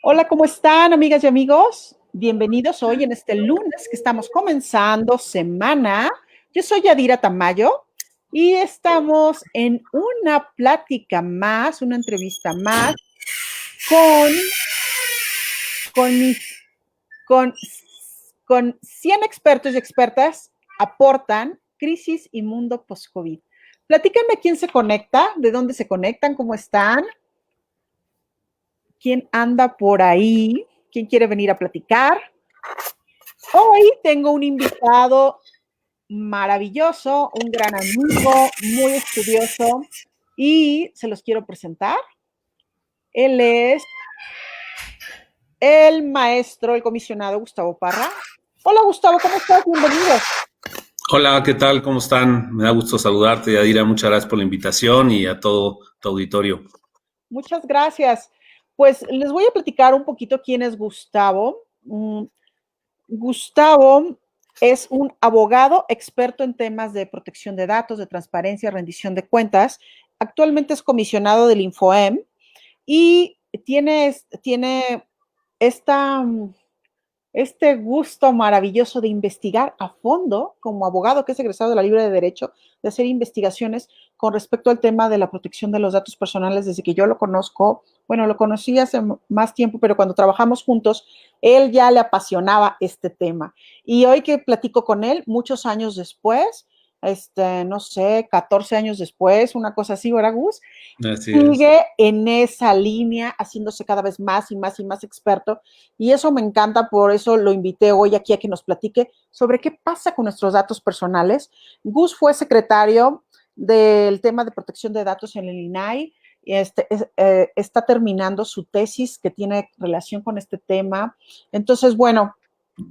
Hola, ¿cómo están, amigas y amigos? Bienvenidos hoy en este lunes que estamos comenzando semana. Yo soy Yadira Tamayo y estamos en una plática más, una entrevista más con, con mis con, con 100 expertos y expertas aportan crisis y mundo post-COVID. Platíquenme quién se conecta, de dónde se conectan, cómo están, quién anda por ahí, quién quiere venir a platicar. Hoy tengo un invitado maravilloso, un gran amigo, muy estudioso y se los quiero presentar. Él es el maestro, el comisionado Gustavo Parra. Hola Gustavo, ¿cómo estás? Bienvenido. Hola, ¿qué tal? ¿Cómo están? Me da gusto saludarte, Yadira. Muchas gracias por la invitación y a todo tu auditorio. Muchas gracias. Pues les voy a platicar un poquito quién es Gustavo. Gustavo es un abogado experto en temas de protección de datos, de transparencia, rendición de cuentas. Actualmente es comisionado del InfoEM y tiene esta, este gusto maravilloso de investigar a fondo, como abogado que es egresado de la Libre de Derecho, de hacer investigaciones con respecto al tema de la protección de los datos personales desde que yo lo conozco. Bueno, lo conocí hace más tiempo, pero cuando trabajamos juntos, él ya le apasionaba este tema. Y hoy que platico con él, muchos años después, no sé, 14 años después, una cosa así, ¿verdad, Gus? Así es. Sigue en esa línea, haciéndose cada vez más y más y más experto. Y eso me encanta, por eso lo invité hoy aquí a que nos platique sobre qué pasa con nuestros datos personales. Gus fue secretario del tema de protección de datos en el INAI. Está terminando su tesis que tiene relación con este tema. Entonces, bueno,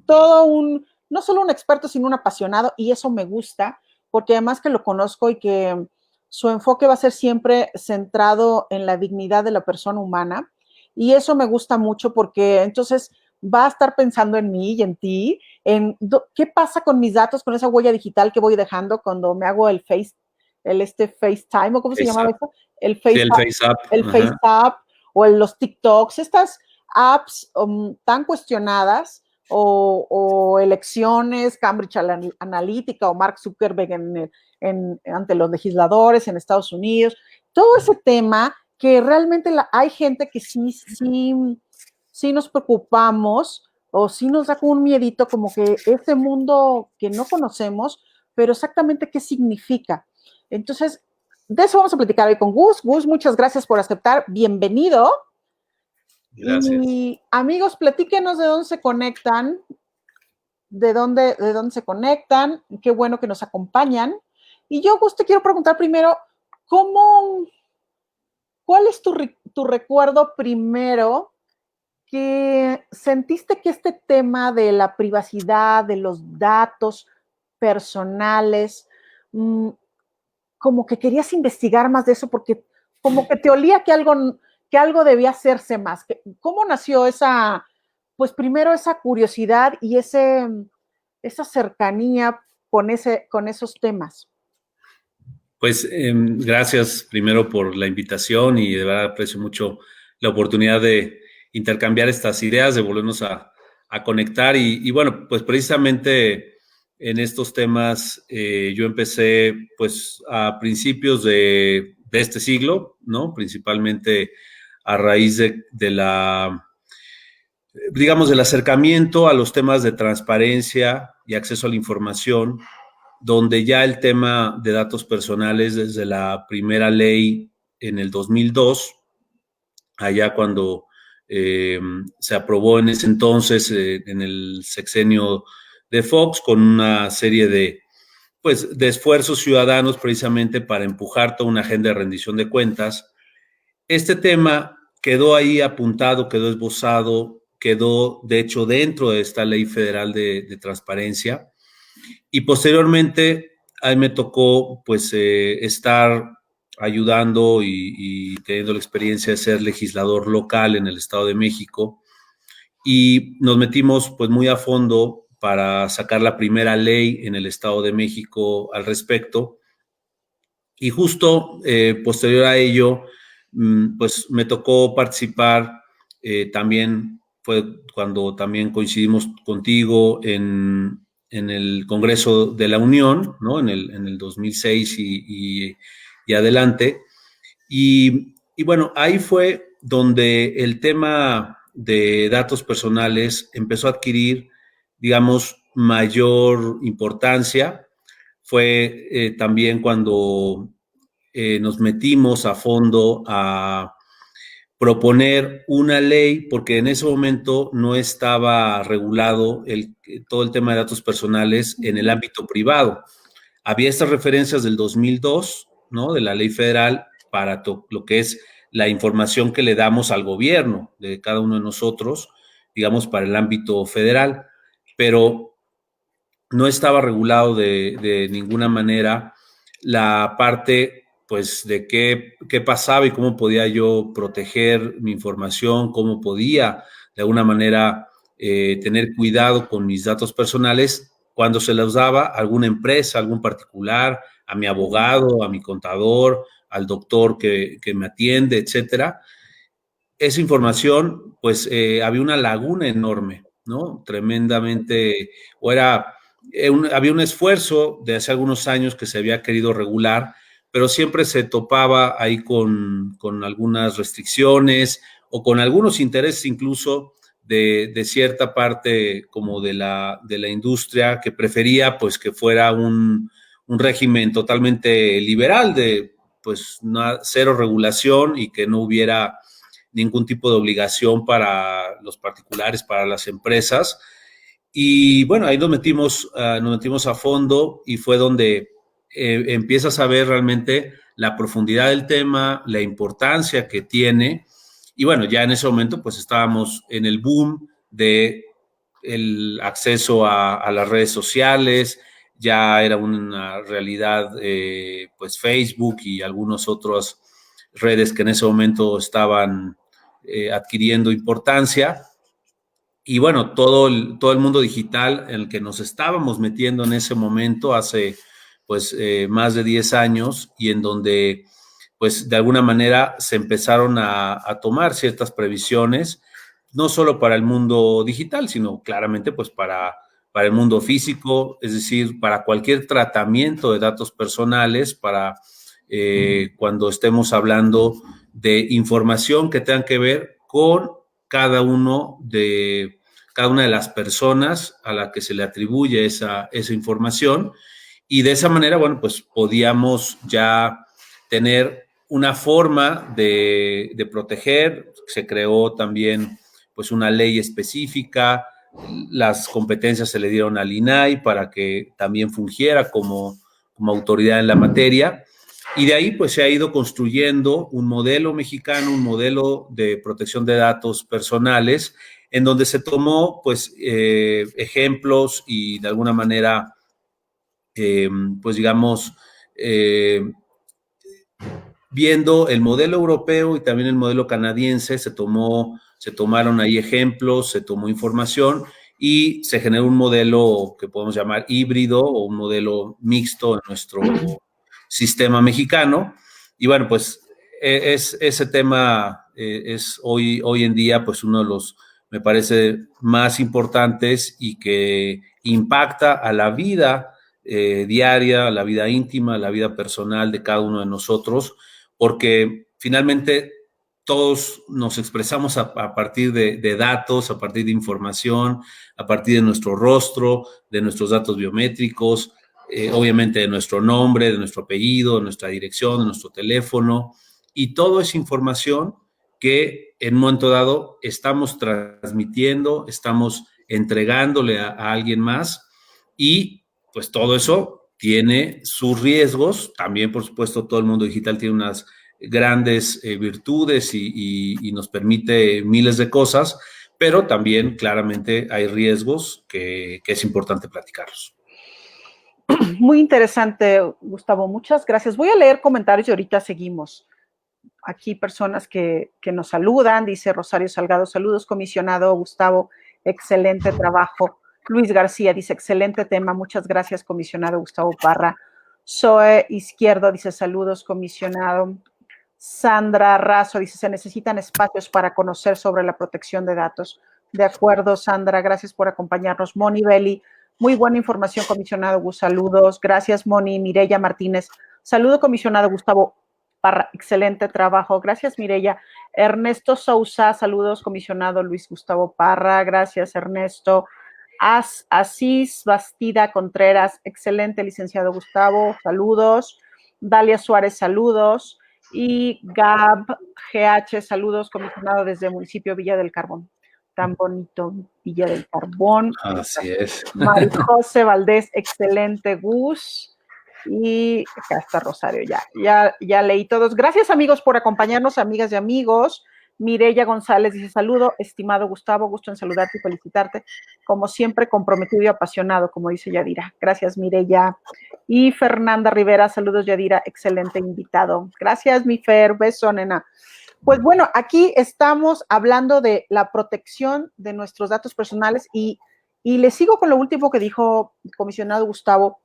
no solo un experto, sino un apasionado, y eso me gusta, porque además que lo conozco y que su enfoque va a ser siempre centrado en la dignidad de la persona humana, y eso me gusta mucho porque entonces va a estar pensando en mí y en ti, en qué pasa con mis datos, con esa huella digital que voy dejando cuando me hago el FaceTime, o cómo se llamaba FaceApp. eso, el Sí, el FaceApp. Ajá. FaceApp o los TikToks, estas apps tan cuestionadas, o elecciones, Cambridge Analytica o Mark Zuckerberg ante los legisladores en Estados Unidos, todo ese tema que realmente hay gente que sí nos preocupamos o sí nos da como un miedito, como que ese mundo que no conocemos, pero exactamente qué significa. Entonces, de eso vamos a platicar hoy con Gus. Gus, muchas gracias por aceptar. Bienvenido. Gracias. Y amigos, platíquenos de dónde se conectan, de dónde se conectan, qué bueno que nos acompañan. Y yo, Gus, te quiero preguntar primero, ¿cómo, ¿cuál es tu recuerdo primero que sentiste que este tema de la privacidad, de los datos personales, como que querías investigar más de eso porque como que te olía que algo debía hacerse más? ¿Cómo nació esa, pues primero esa curiosidad y esa cercanía con esos temas? Pues gracias primero por la invitación y de verdad aprecio mucho la oportunidad de intercambiar estas ideas, de volvernos a conectar y bueno, pues precisamente en estos temas yo empecé pues a principios de este siglo, ¿no? Principalmente a raíz de la digamos, del acercamiento a los temas de transparencia y acceso a la información, donde ya el tema de datos personales desde la primera ley en el 2002, allá cuando se aprobó en ese entonces, en el sexenio de Fox, con una serie pues, de esfuerzos ciudadanos precisamente para empujar toda una agenda de rendición de cuentas. Este tema quedó ahí apuntado, quedó esbozado, quedó de hecho dentro de esta ley federal de transparencia y posteriormente a mí me tocó pues estar ayudando y teniendo la experiencia de ser legislador local en el Estado de México y nos metimos pues muy a fondo para sacar la primera ley en el Estado de México al respecto y justo posterior a ello pues me tocó participar también fue cuando también coincidimos contigo en el Congreso de la Unión, ¿no? En el 2006 y adelante. Y bueno, ahí fue donde el tema de datos personales empezó a adquirir, digamos, mayor importancia. Fue también cuando nos metimos a fondo a proponer una ley, porque en ese momento no estaba regulado todo el tema de datos personales en el ámbito privado. Había estas referencias del 2002, ¿no? De la ley federal para lo que es la información que le damos al gobierno de cada uno de nosotros, digamos, para el ámbito federal, pero no estaba regulado de ninguna manera la parte, pues, de qué pasaba y cómo podía yo proteger mi información, cómo podía, de alguna manera, tener cuidado con mis datos personales cuando se los daba a alguna empresa, a algún particular, a mi abogado, a mi contador, al doctor que me atiende, etcétera. Esa información, pues, había una laguna enorme, ¿no? Tremendamente, o era, había un esfuerzo de hace algunos años que se había querido regular, pero siempre se topaba ahí con algunas restricciones o con algunos intereses incluso de cierta parte como de la industria que prefería pues que fuera un régimen totalmente liberal de pues cero regulación y que no hubiera ningún tipo de obligación para los particulares, para las empresas. Y bueno, ahí nos metimos a fondo y fue donde empiezas a ver realmente la profundidad del tema, la importancia que tiene. Y bueno, ya en ese momento pues estábamos en el boom de el acceso a las redes sociales, ya era una realidad pues Facebook y algunas otras redes que en ese momento estaban adquiriendo importancia. Y bueno, todo el mundo digital en el que nos estábamos metiendo en ese momento hace pues más de 10 años y en donde pues de alguna manera se empezaron a tomar ciertas previsiones, no solo para el mundo digital, sino claramente pues para el mundo físico, es decir, para cualquier tratamiento de datos personales, para cuando estemos hablando de información que tengan que ver con cada una de las personas a la que se le atribuye esa información. Y de esa manera, bueno, pues podíamos ya tener una forma de proteger. Se creó también pues una ley específica, las competencias se le dieron al INAI para que también fungiera como autoridad en la materia. Y de ahí pues se ha ido construyendo un modelo mexicano, un modelo de protección de datos personales, en donde se tomó pues ejemplos y de alguna manera pues digamos viendo el modelo europeo y también el modelo canadiense, se tomaron ahí ejemplos, se tomó información y se generó un modelo que podemos llamar híbrido o un modelo mixto en nuestro sistema mexicano. Y bueno, pues ese tema es hoy en día pues uno de los, me parece, más importantes y que impacta a la vida diaria, a la vida íntima, a la vida personal de cada uno de nosotros, porque finalmente todos nos expresamos a partir de datos, a partir de información, a partir de nuestro rostro, de nuestros datos biométricos, obviamente de nuestro nombre, de nuestro apellido, de nuestra dirección, de nuestro teléfono, y todo es información que en un momento dado estamos transmitiendo, estamos entregándole a alguien más, y pues todo eso tiene sus riesgos. También, por supuesto, todo el mundo digital tiene unas grandes virtudes y nos permite miles de cosas, pero también claramente hay riesgos que es importante platicarlos. Muy interesante, Gustavo. Muchas gracias. Voy a leer comentarios y ahorita seguimos. Aquí personas que nos saludan. Dice Rosario Salgado, saludos, comisionado Gustavo, excelente trabajo. Luis García dice, excelente tema, muchas gracias, comisionado Gustavo Parra. Zoe Izquierdo dice, saludos, comisionado. Sandra Razo dice, se necesitan espacios para conocer sobre la protección de datos. De acuerdo, Sandra, gracias por acompañarnos. Moni Belli, muy buena información, comisionado Gus, saludos. Gracias, Moni. Mireya Martínez, saludo, comisionado Gustavo Parra, excelente trabajo. Gracias, Mireya. Ernesto Sousa, saludos, comisionado Luis Gustavo Parra. Gracias, Ernesto. Asís Bastida Contreras, excelente, licenciado Gustavo, saludos. Dalia Suárez, saludos. Y Gab GH, saludos, comisionado desde el municipio Villa del Carbón. Tan bonito, Villa del Carbón. Así es. Marijose Valdés, excelente, Gus. Y acá está Rosario, ya leí todos. Gracias, amigos, por acompañarnos, amigas y amigos. Mireya González dice, saludo, estimado Gustavo, gusto en saludarte y felicitarte. Como siempre, comprometido y apasionado, como dice Yadira. Gracias, Mireya. Y Fernanda Rivera, saludos, Yadira, excelente invitado. Gracias, mi Fer, beso, nena. Pues bueno, aquí estamos hablando de la protección de nuestros datos personales y le sigo con lo último que dijo el comisionado Gustavo.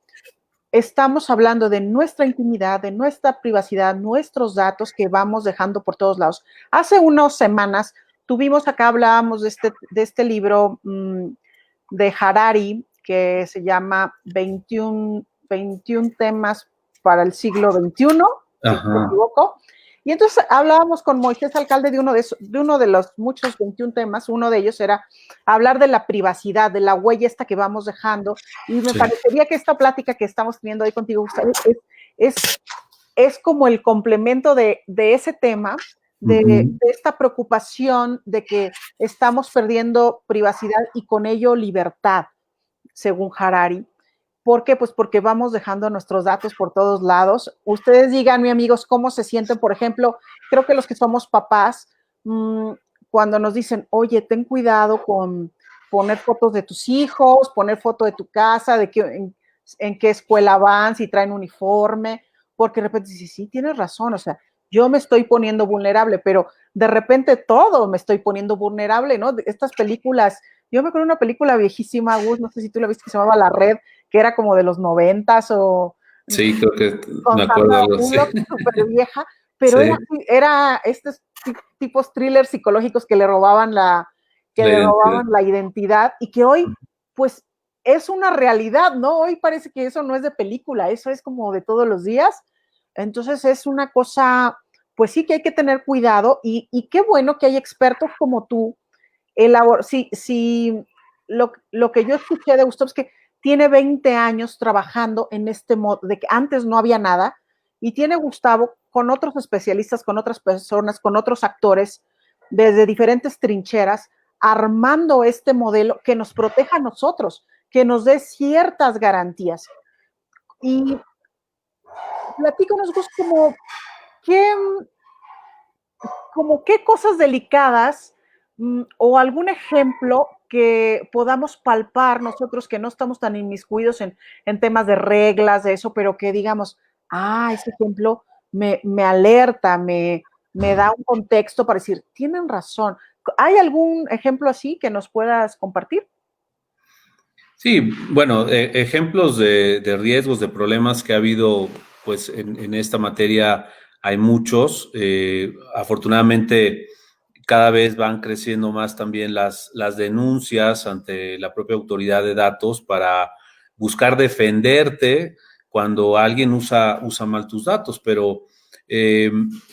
Estamos hablando de nuestra intimidad, de nuestra privacidad, nuestros datos que vamos dejando por todos lados. Hace unas semanas tuvimos acá, hablábamos de este libro de Harari que se llama 21 temas para el siglo XXI, si no me equivoco. Y entonces hablábamos con Moisés Alcalde de uno de los muchos 21 temas. Uno de ellos era hablar de la privacidad, de la huella esta que vamos dejando. Y me parecería que esta plática que estamos teniendo hoy contigo, Gustavo, es como el complemento de ese tema, de esta preocupación de que estamos perdiendo privacidad y con ello libertad, según Harari. ¿Por qué? Pues porque vamos dejando nuestros datos por todos lados. Ustedes díganme, amigos, cómo se sienten. Por ejemplo, creo que los que somos papás, cuando nos dicen, oye, ten cuidado con poner fotos de tus hijos, poner foto de tu casa, de en qué escuela van, si traen uniforme, porque de repente dices, sí, tienes razón, o sea, yo me estoy poniendo vulnerable, pero de repente todo me estoy poniendo vulnerable, ¿no? Estas películas, yo me acuerdo de una película viejísima, Gus, no sé si tú la viste, que se llamaba La Red, que era como de los 90s o... Sí, creo que me acuerdo. Súper vieja, pero sí. era estos tipos thrillers psicológicos que le robaban la identidad y que hoy, pues, es una realidad, ¿no? Hoy parece que eso no es de película, eso es como de todos los días. Entonces es una cosa, pues sí que hay que tener cuidado y qué bueno que hay expertos como tú. Lo que yo escuché de Gustavo es que tiene 20 años trabajando en este modo, de que antes no había nada, y tiene Gustavo con otros especialistas, con otras personas, con otros actores, desde diferentes trincheras, armando este modelo que nos proteja a nosotros, que nos dé ciertas garantías. Y platícanos, Gus, como qué cosas delicadas o algún ejemplo que podamos palpar nosotros que no estamos tan inmiscuidos en temas de reglas, de eso, pero que digamos, ese ejemplo me alerta, me da un contexto para decir, tienen razón. ¿Hay algún ejemplo así que nos puedas compartir? Sí, bueno, ejemplos de riesgos, de problemas que ha habido pues en esta materia hay muchos. Afortunadamente cada vez van creciendo más también las denuncias ante la propia autoridad de datos para buscar defenderte cuando alguien usa mal tus datos, pero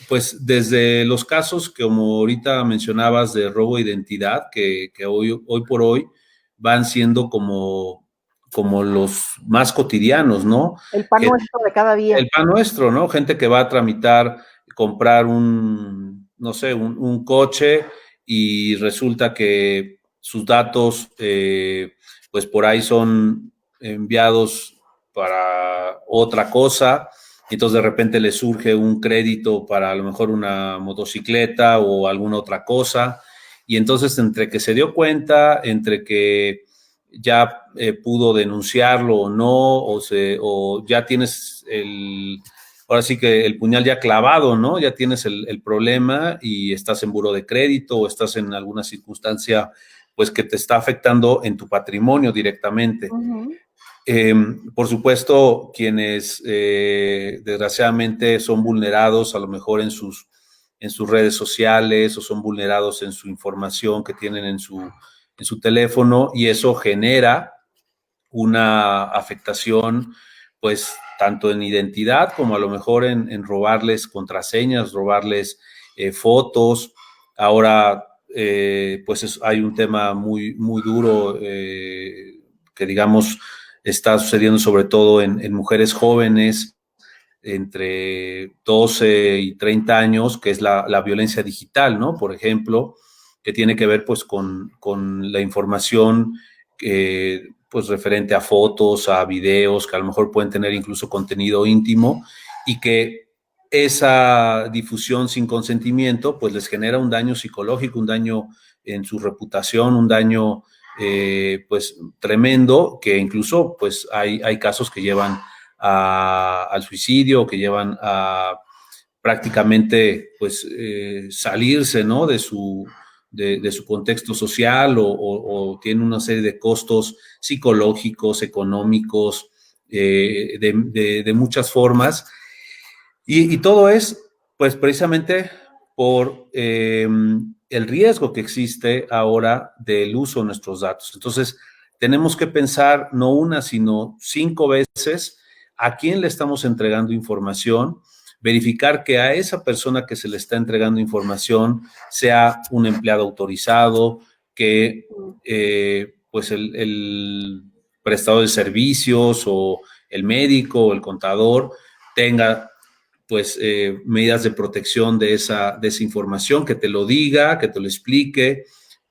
pues desde los casos que como ahorita mencionabas de robo de identidad, que hoy por hoy van siendo como los más cotidianos, ¿no? El pan nuestro de cada día. El pan nuestro, ¿no? Gente que va a tramitar, comprar un coche y resulta que sus datos, pues por ahí son enviados para otra cosa, y entonces de repente le surge un crédito para a lo mejor una motocicleta o alguna otra cosa, y entonces entre que se dio cuenta, entre que ya pudo denunciarlo o no, o ya tienes ahora sí que el puñal ya clavado, ¿no? Ya tienes el problema y estás en buró de crédito o estás en alguna circunstancia pues que te está afectando en tu patrimonio directamente. Por supuesto, quienes desgraciadamente son vulnerados a lo mejor en sus en sus redes sociales o son vulnerados en su información que tienen en su teléfono, y eso genera una afectación, pues, tanto en identidad como a lo mejor en robarles contraseñas, robarles fotos. Ahora, pues hay un tema muy, muy duro que, digamos, está sucediendo sobre todo en mujeres jóvenes entre 12 y 30 años, que es la violencia digital, ¿no? Por ejemplo, que tiene que ver pues con la información pues referente a fotos, a videos, que a lo mejor pueden tener incluso contenido íntimo, y que esa difusión sin consentimiento pues les genera un daño psicológico, un daño en su reputación, un daño pues tremendo, que incluso pues hay casos que llevan al suicidio, que llevan a prácticamente pues salirse, ¿no? de su contexto social, o tiene una serie de costos psicológicos, económicos, de muchas formas. Y todo es, pues, precisamente por el riesgo que existe ahora del uso de nuestros datos. Entonces, tenemos que pensar no una, sino 5 veces a quién le estamos entregando información, verificar que a esa persona que se le está entregando información sea un empleado autorizado, que pues el prestador de servicios o el médico o el contador tenga pues medidas de protección de esa información, que te lo diga, que te lo explique,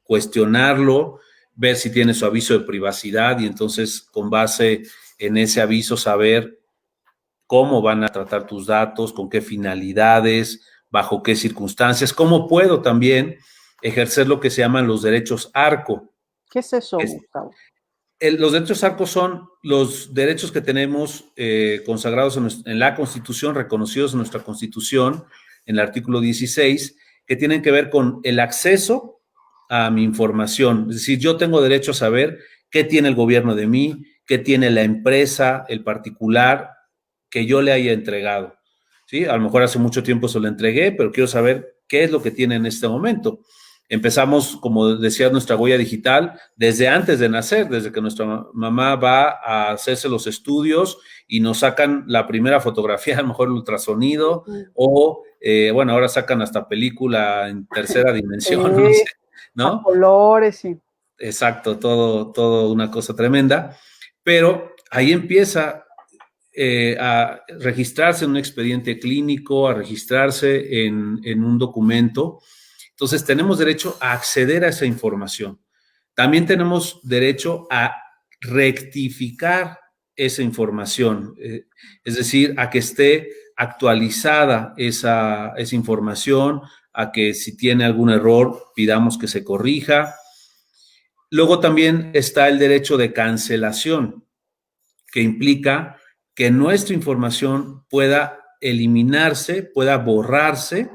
cuestionarlo, ver si tiene su aviso de privacidad y entonces con base en ese aviso saber cómo van a tratar tus datos, con qué finalidades, bajo qué circunstancias, cómo puedo también ejercer lo que se llaman los derechos ARCO. ¿Qué es eso, Gustavo? Los derechos ARCO son los derechos que tenemos consagrados en la Constitución, reconocidos en nuestra Constitución, en el artículo 16, que tienen que ver con el acceso a mi información. Es decir, yo tengo derecho a saber qué tiene el gobierno de mí, qué tiene la empresa, el particular que yo le haya entregado. ¿Sí? A lo mejor hace mucho tiempo se lo entregué, pero quiero saber qué es lo que tiene en este momento. Empezamos, como decía, nuestra huella digital desde antes de nacer, desde que nuestra mamá va a hacerse los estudios y nos sacan la primera fotografía, a lo mejor el ultrasonido, o bueno, ahora sacan hasta película en tercera dimensión, no sé, ¿no? A colores, sí. Exacto, todo una cosa tremenda, pero ahí empieza a registrarse en un expediente clínico, a registrarse en un documento. Entonces, tenemos derecho a acceder a esa información. También tenemos derecho a rectificar esa información, es decir, a que esté actualizada esa información, a que si tiene algún error pidamos que se corrija. Luego también está el derecho de cancelación, que implica que nuestra información pueda eliminarse, pueda borrarse,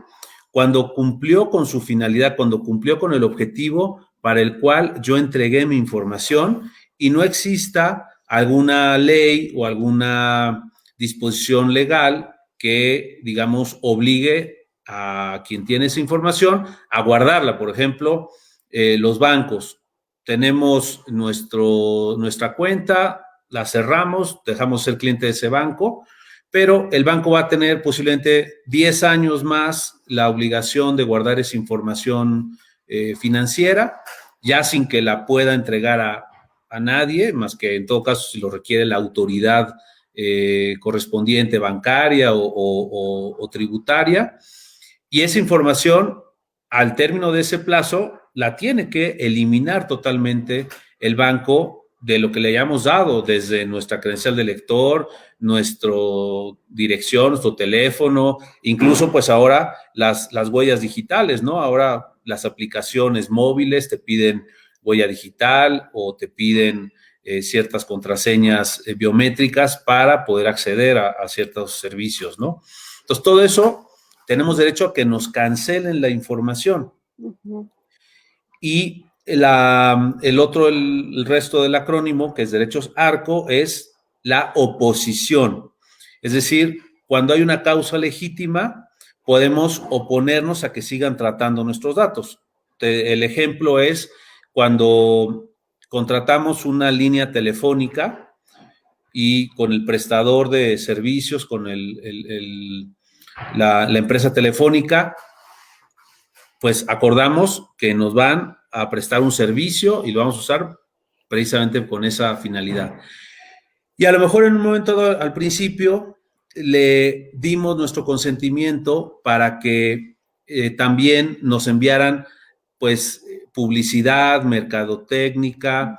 cuando cumplió con su finalidad, cuando cumplió con el objetivo para el cual yo entregué mi información y no exista alguna ley o alguna disposición legal que, digamos, obligue a quien tiene esa información a guardarla. Por ejemplo, los bancos. Tenemos nuestra cuenta, la cerramos, dejamos ser cliente de ese banco, pero el banco va a tener posiblemente 10 años más la obligación de guardar esa información financiera, ya sin que la pueda entregar a nadie, más que en todo caso si lo requiere la autoridad correspondiente bancaria o tributaria. Y esa información, al término de ese plazo, la tiene que eliminar totalmente el banco de lo que le hayamos dado, desde nuestra credencial de lector, nuestra dirección, nuestro teléfono, incluso pues ahora las huellas digitales, ¿no? Ahora las aplicaciones móviles te piden huella digital o te piden ciertas contraseñas biométricas para poder acceder a ciertos servicios, ¿no? Entonces, todo eso tenemos derecho a que nos cancelen la información. Uh-huh. Y el resto del acrónimo, que es derechos ARCO, es la oposición. Es decir, cuando hay una causa legítima podemos oponernos a que sigan tratando nuestros datos. El ejemplo es cuando contratamos una línea telefónica y con el prestador de servicios, con la empresa telefónica, pues acordamos que nos van a prestar un servicio y lo vamos a usar precisamente con esa finalidad. Y a lo mejor en un momento al principio le dimos nuestro consentimiento para que también nos enviaran pues publicidad, mercadotecnia,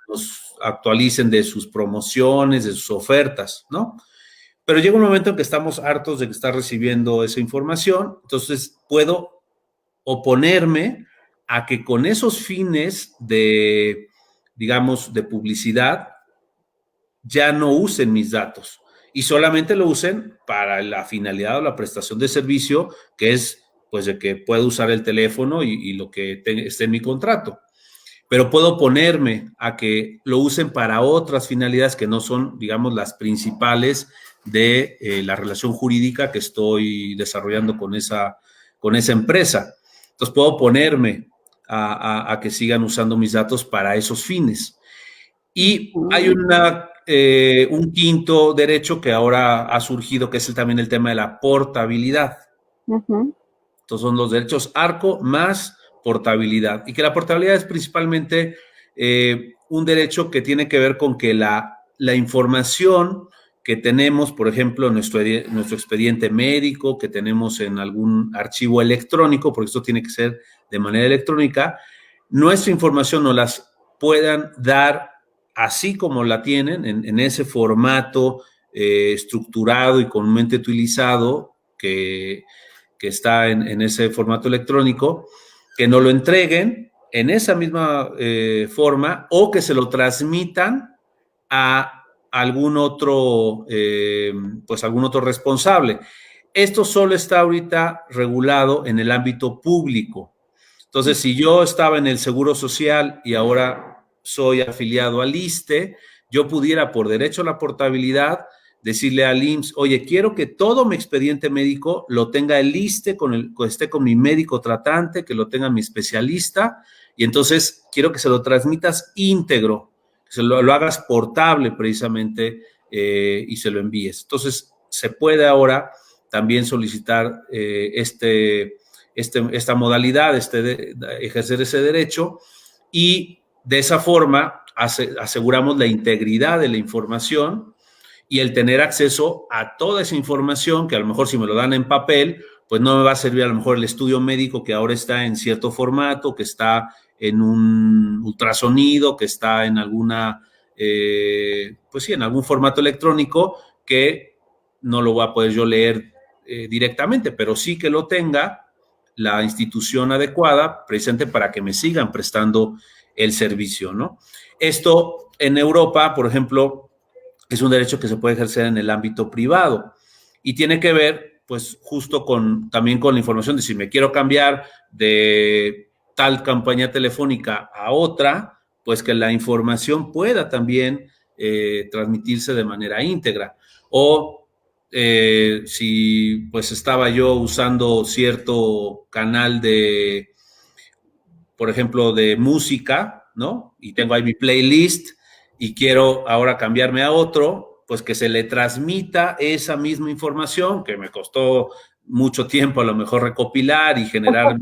nos actualicen de sus promociones, de sus ofertas, ¿no? Pero llega un momento en que estamos hartos de estar recibiendo esa información, entonces puedo oponerme a que con esos fines de, digamos, de publicidad, ya no usen mis datos y solamente lo usen para la finalidad o la prestación de servicio, que es pues de que puedo usar el teléfono y lo que esté en mi contrato. Pero puedo ponerme a que lo usen para otras finalidades que no son, digamos, las principales de la relación jurídica que estoy desarrollando con esa empresa. Entonces puedo ponerme a que sigan usando mis datos para esos fines. Y hay un quinto derecho que ahora ha surgido, que es también el tema de la portabilidad. Entonces son los derechos ARCO más portabilidad. Y que la portabilidad es principalmente un derecho que tiene que ver con que la información que tenemos, por ejemplo, nuestro expediente médico, que tenemos en algún archivo electrónico, porque esto tiene que ser de manera electrónica, nuestra información nos las puedan dar así como la tienen, en ese formato estructurado y comúnmente utilizado que está en ese formato electrónico, que nos lo entreguen en esa misma forma o que se lo transmitan a algún otro, pues algún otro responsable. Esto solo está ahorita regulado en el ámbito público. Entonces, si yo estaba en el Seguro Social y ahora soy afiliado al ISSSTE, yo pudiera, por derecho a la portabilidad, decirle al IMSS, oye, quiero que todo mi expediente médico lo tenga el ISSSTE, esté con mi médico tratante, que lo tenga mi especialista, y entonces quiero que se lo transmitas íntegro, que lo hagas portable precisamente y se lo envíes. Entonces, se puede ahora también solicitar esta modalidad, ejercer ese derecho, y de esa forma aseguramos la integridad de la información y el tener acceso a toda esa información que a lo mejor si me lo dan en papel, pues no me va a servir a lo mejor el estudio médico que ahora está en cierto formato, que está en un ultrasonido, que está en alguna, pues sí, en algún formato electrónico que no lo voy a poder yo leer directamente, pero sí que lo tenga la institución adecuada, precisamente para que me sigan prestando el servicio, ¿no? Esto en Europa, por ejemplo, es un derecho que se puede ejercer en el ámbito privado y tiene que ver, pues, justo también con la información de si me quiero cambiar de tal compañía telefónica a otra, pues que la información pueda también transmitirse de manera íntegra. O si pues estaba yo usando cierto canal de, por ejemplo, de música, ¿no? Y tengo ahí mi playlist y quiero ahora cambiarme a otro, pues que se le transmita esa misma información que me costó mucho tiempo a lo mejor recopilar y generar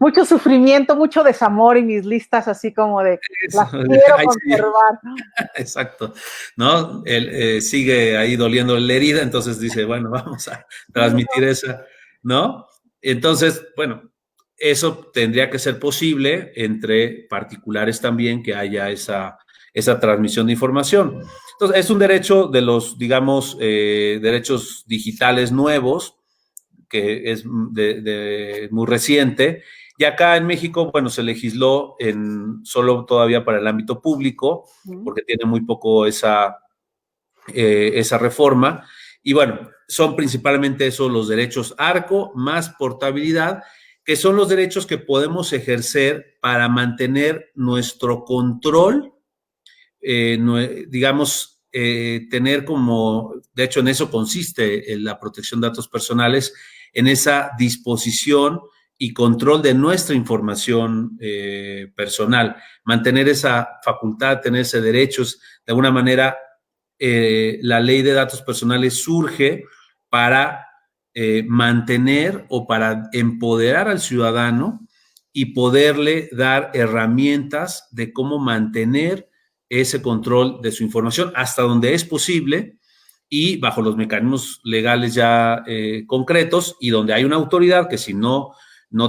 mucho sufrimiento, mucho desamor y mis listas así como de las quiero conservar. Exacto, ¿no? Él sigue ahí doliendo la herida, entonces dice, bueno, vamos a transmitir esa, ¿no? Entonces, bueno, eso tendría que ser posible entre particulares también, que haya esa transmisión de información. Entonces, es un derecho de los, digamos, derechos digitales nuevos, que es muy reciente. Y acá en México, bueno, se legisló solo todavía para el ámbito público, porque tiene muy poco esa reforma. Y bueno, son principalmente esos los derechos ARCO más portabilidad, que son los derechos que podemos ejercer para mantener nuestro control, digamos, tener como, de hecho en eso consiste la protección de datos personales, en esa disposición y control de nuestra información personal, mantener esa facultad, tener ese derecho. De alguna manera, la ley de datos personales surge para mantener o para empoderar al ciudadano y poderle dar herramientas de cómo mantener ese control de su información hasta donde es posible y bajo los mecanismos legales ya concretos, y donde hay una autoridad que si no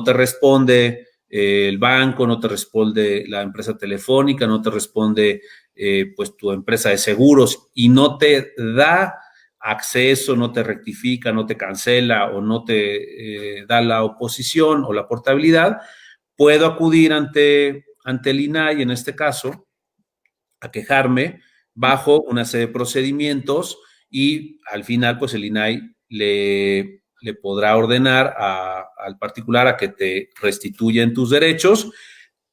te responde el banco, no te responde la empresa telefónica, no te responde pues tu empresa de seguros y no te da acceso, no te rectifica, no te cancela o no te da la oposición o la portabilidad, puedo acudir ante el INAI en este caso a quejarme bajo una serie de procedimientos y al final pues el INAI le podrá ordenar al particular a que te restituyan tus derechos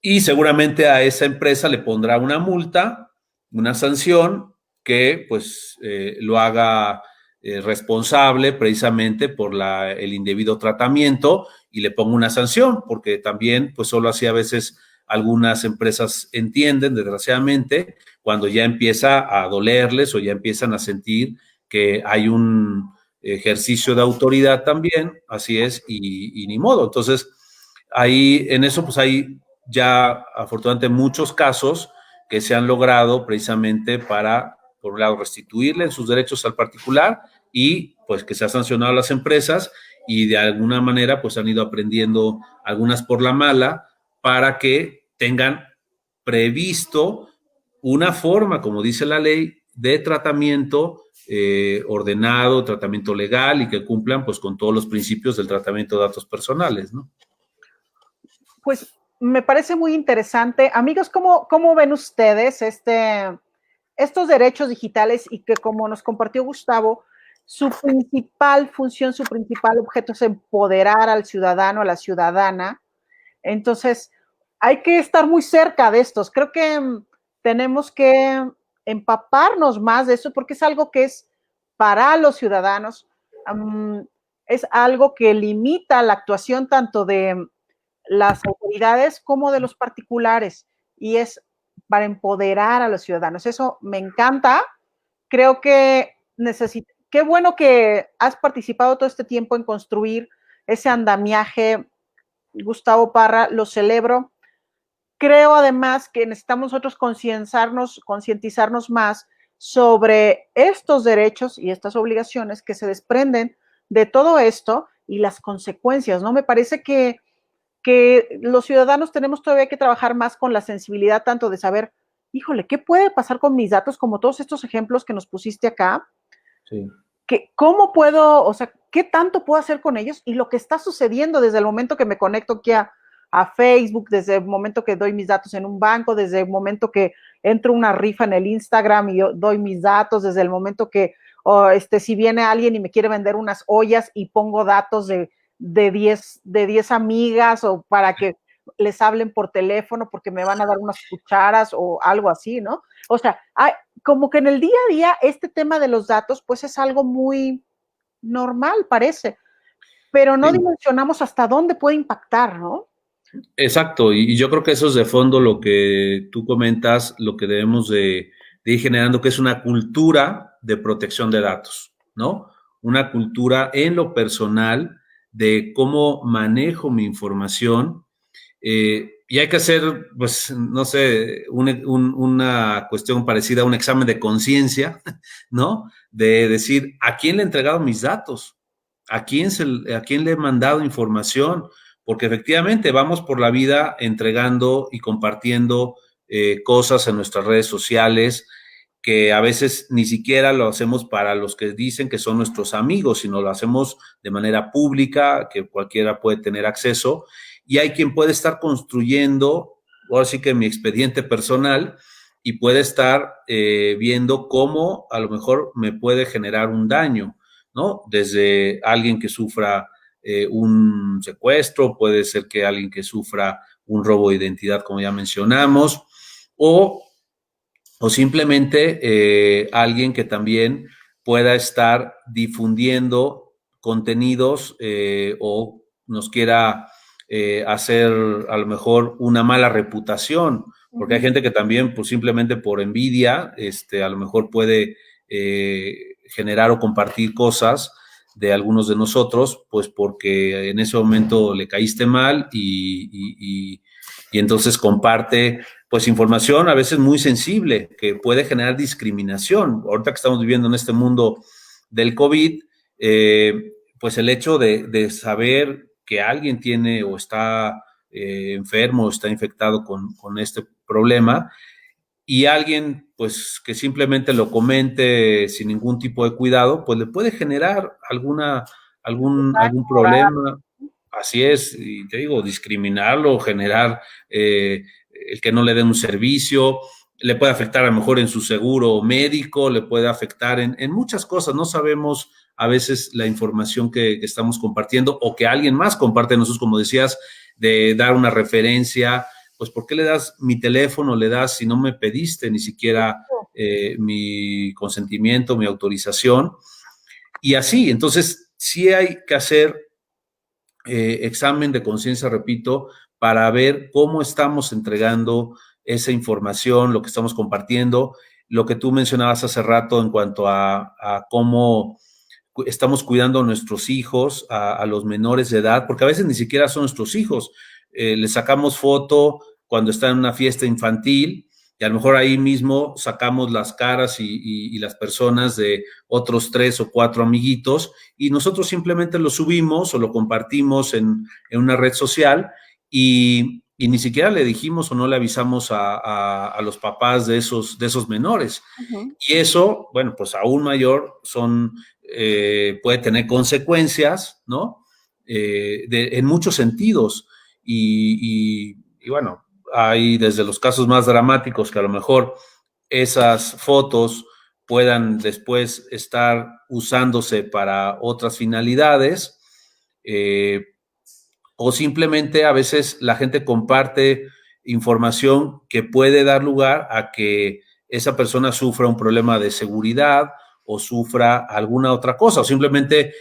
y seguramente a esa empresa le pondrá una multa, una sanción que pues lo haga responsable precisamente por el indebido tratamiento y le ponga una sanción, porque también pues solo así a veces algunas empresas entienden, desgraciadamente, cuando ya empieza a dolerles o ya empiezan a sentir que hay un ejercicio de autoridad también, así es, y ni modo. Entonces, ahí en eso pues hay ya afortunadamente muchos casos que se han logrado precisamente para, por un lado, restituirle en sus derechos al particular y pues que se ha sancionado a las empresas y de alguna manera pues han ido aprendiendo algunas por la mala para que tengan previsto una forma, como dice la ley, de tratamiento ordenado, tratamiento legal y que cumplan pues con todos los principios del tratamiento de datos personales, ¿no? Pues me parece muy interesante. Amigos, ¿cómo ven ustedes estos derechos digitales y que, como nos compartió Gustavo, su principal función, su principal objeto es empoderar al ciudadano, a la ciudadana? Entonces, hay que estar muy cerca de estos. Creo que tenemos que empaparnos más de eso porque es algo que es para los ciudadanos, es algo que limita la actuación tanto de las autoridades como de los particulares y es para empoderar a los ciudadanos. Eso me encanta. Creo que qué bueno que has participado todo este tiempo en construir ese andamiaje, Gustavo Parra, lo celebro. Creo además que necesitamos nosotros concientizarnos más sobre estos derechos y estas obligaciones que se desprenden de todo esto y las consecuencias, ¿no? Me parece que los ciudadanos tenemos todavía que trabajar más con la sensibilidad tanto de saber, híjole, ¿qué puede pasar con mis datos? Como todos estos ejemplos que nos pusiste acá. Sí. ¿Cómo puedo, o sea, qué tanto puedo hacer con ellos? Y lo que está sucediendo desde el momento que me conecto aquí a Facebook, desde el momento que doy mis datos en un banco, desde el momento que entro una rifa en el Instagram y yo doy mis datos, desde el momento que si viene alguien y me quiere vender unas ollas y pongo datos de 10 amigas o para que les hablen por teléfono porque me van a dar unas cucharas o algo así, ¿no? O sea, como que en el día a día este tema de los datos pues es algo muy normal, parece, pero no dimensionamos hasta dónde puede impactar, ¿no? Exacto, y yo creo que eso es de fondo lo que tú comentas, lo que debemos de ir generando, que es una cultura de protección de datos, ¿no? Una cultura en lo personal de cómo manejo mi información. Y hay que hacer, pues, no sé, una cuestión parecida a un examen de conciencia, ¿no? De decir, ¿a quién le he entregado mis datos? ¿A quién le he mandado información? Porque efectivamente vamos por la vida entregando y compartiendo cosas en nuestras redes sociales que a veces ni siquiera lo hacemos para los que dicen que son nuestros amigos, sino lo hacemos de manera pública, que cualquiera puede tener acceso, y hay quien puede estar construyendo, ahora sí que mi expediente personal, y puede estar viendo cómo a lo mejor me puede generar un daño, ¿no? Desde alguien que sufra un secuestro, puede ser que alguien que sufra un robo de identidad, como ya mencionamos, o simplemente alguien que también pueda estar difundiendo contenidos o nos quiera hacer a lo mejor una mala reputación, porque hay gente que también, pues simplemente por envidia, a lo mejor puede generar o compartir cosas de algunos de nosotros, pues porque en ese momento le caíste mal y entonces comparte pues información a veces muy sensible que puede generar discriminación. Ahorita que estamos viviendo en este mundo del COVID, pues el hecho de saber que alguien tiene o está enfermo o está infectado con este problema y alguien pues que simplemente lo comente sin ningún tipo de cuidado, pues le puede generar algún problema. Así es, y te digo, discriminarlo, generar el que no le den un servicio, le puede afectar a lo mejor en su seguro médico, le puede afectar en muchas cosas. No sabemos a veces la información que estamos compartiendo o que alguien más comparte nosotros, como decías, de dar una referencia. Pues, ¿por qué le das mi teléfono? Le das si no me pediste ni siquiera mi consentimiento, mi autorización. Y así, entonces, sí hay que hacer examen de conciencia, repito, para ver cómo estamos entregando esa información, lo que estamos compartiendo, lo que tú mencionabas hace rato en cuanto a cómo estamos cuidando a nuestros hijos, a los menores de edad, porque a veces ni siquiera son nuestros hijos. Les sacamos foto cuando están en una fiesta infantil y a lo mejor ahí mismo sacamos las caras y las personas de otros 3 o 4 amiguitos y nosotros simplemente lo subimos o lo compartimos en una red social y ni siquiera le dijimos o no le avisamos a los papás de esos menores. Y eso, bueno, pues aún mayor puede tener consecuencias, ¿no? En muchos sentidos. Y bueno, hay desde los casos más dramáticos que a lo mejor esas fotos puedan después estar usándose para otras finalidades, o simplemente a veces la gente comparte información que puede dar lugar a que esa persona sufra un problema de seguridad o sufra alguna otra cosa, o simplemente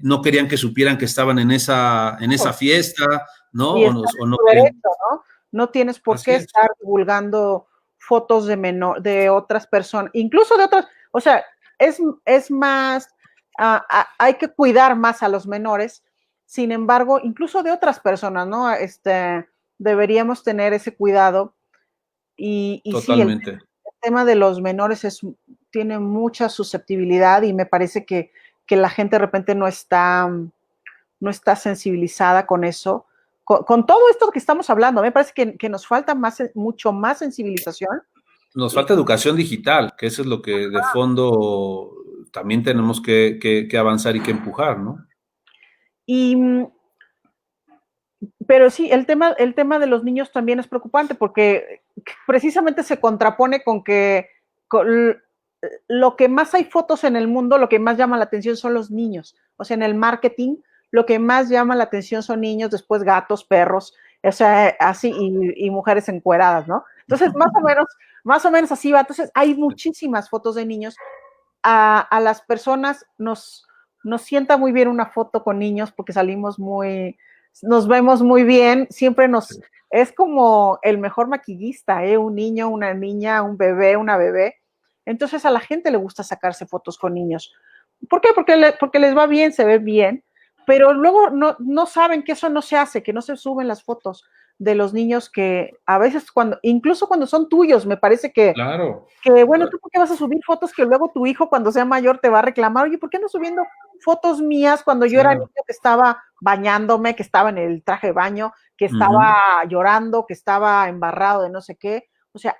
no querían que supieran que estaban en esa fiesta, ¿no? Y está O no en tu querían. derecho, ¿no? No tienes por Así qué es. estar divulgando fotos de otras personas, incluso de otras, o sea, es más, hay que cuidar más a los menores, sin embargo, incluso de otras personas, ¿no? Deberíamos tener ese cuidado y sí, el Totalmente. tema de los menores tiene mucha susceptibilidad y me parece que la gente de repente no está sensibilizada con eso. Con todo esto que estamos hablando, me parece que nos falta mucho más sensibilización. Nos falta educación digital, que eso es lo que de fondo también tenemos que avanzar y que empujar, ¿no? Y, pero sí, el tema de los niños también es preocupante porque precisamente se contrapone con lo que más hay fotos en el mundo, lo que más llama la atención son los niños. O sea, en el marketing, lo que más llama la atención son niños, después gatos, perros, o sea, así, y mujeres encueradas, ¿no? Entonces, más o menos así va. Entonces, hay muchísimas fotos de niños. A las personas nos sienta muy bien una foto con niños porque nos vemos muy bien, es como el mejor maquillista, un niño, una niña, un bebé, una bebé. Entonces a la gente le gusta sacarse fotos con niños. ¿Por qué? Porque les va bien, se ve bien, pero luego no saben que eso no se hace, que no se suben las fotos de los niños que a veces incluso cuando son tuyos, me parece Claro. bueno, ¿tú por qué vas a subir fotos que luego tu hijo cuando sea mayor te va a reclamar? Oye, ¿por qué no subiendo fotos mías cuando yo era niño que estaba bañándome, que estaba en el traje de baño, que estaba llorando, que estaba embarrado de no sé qué? O sea,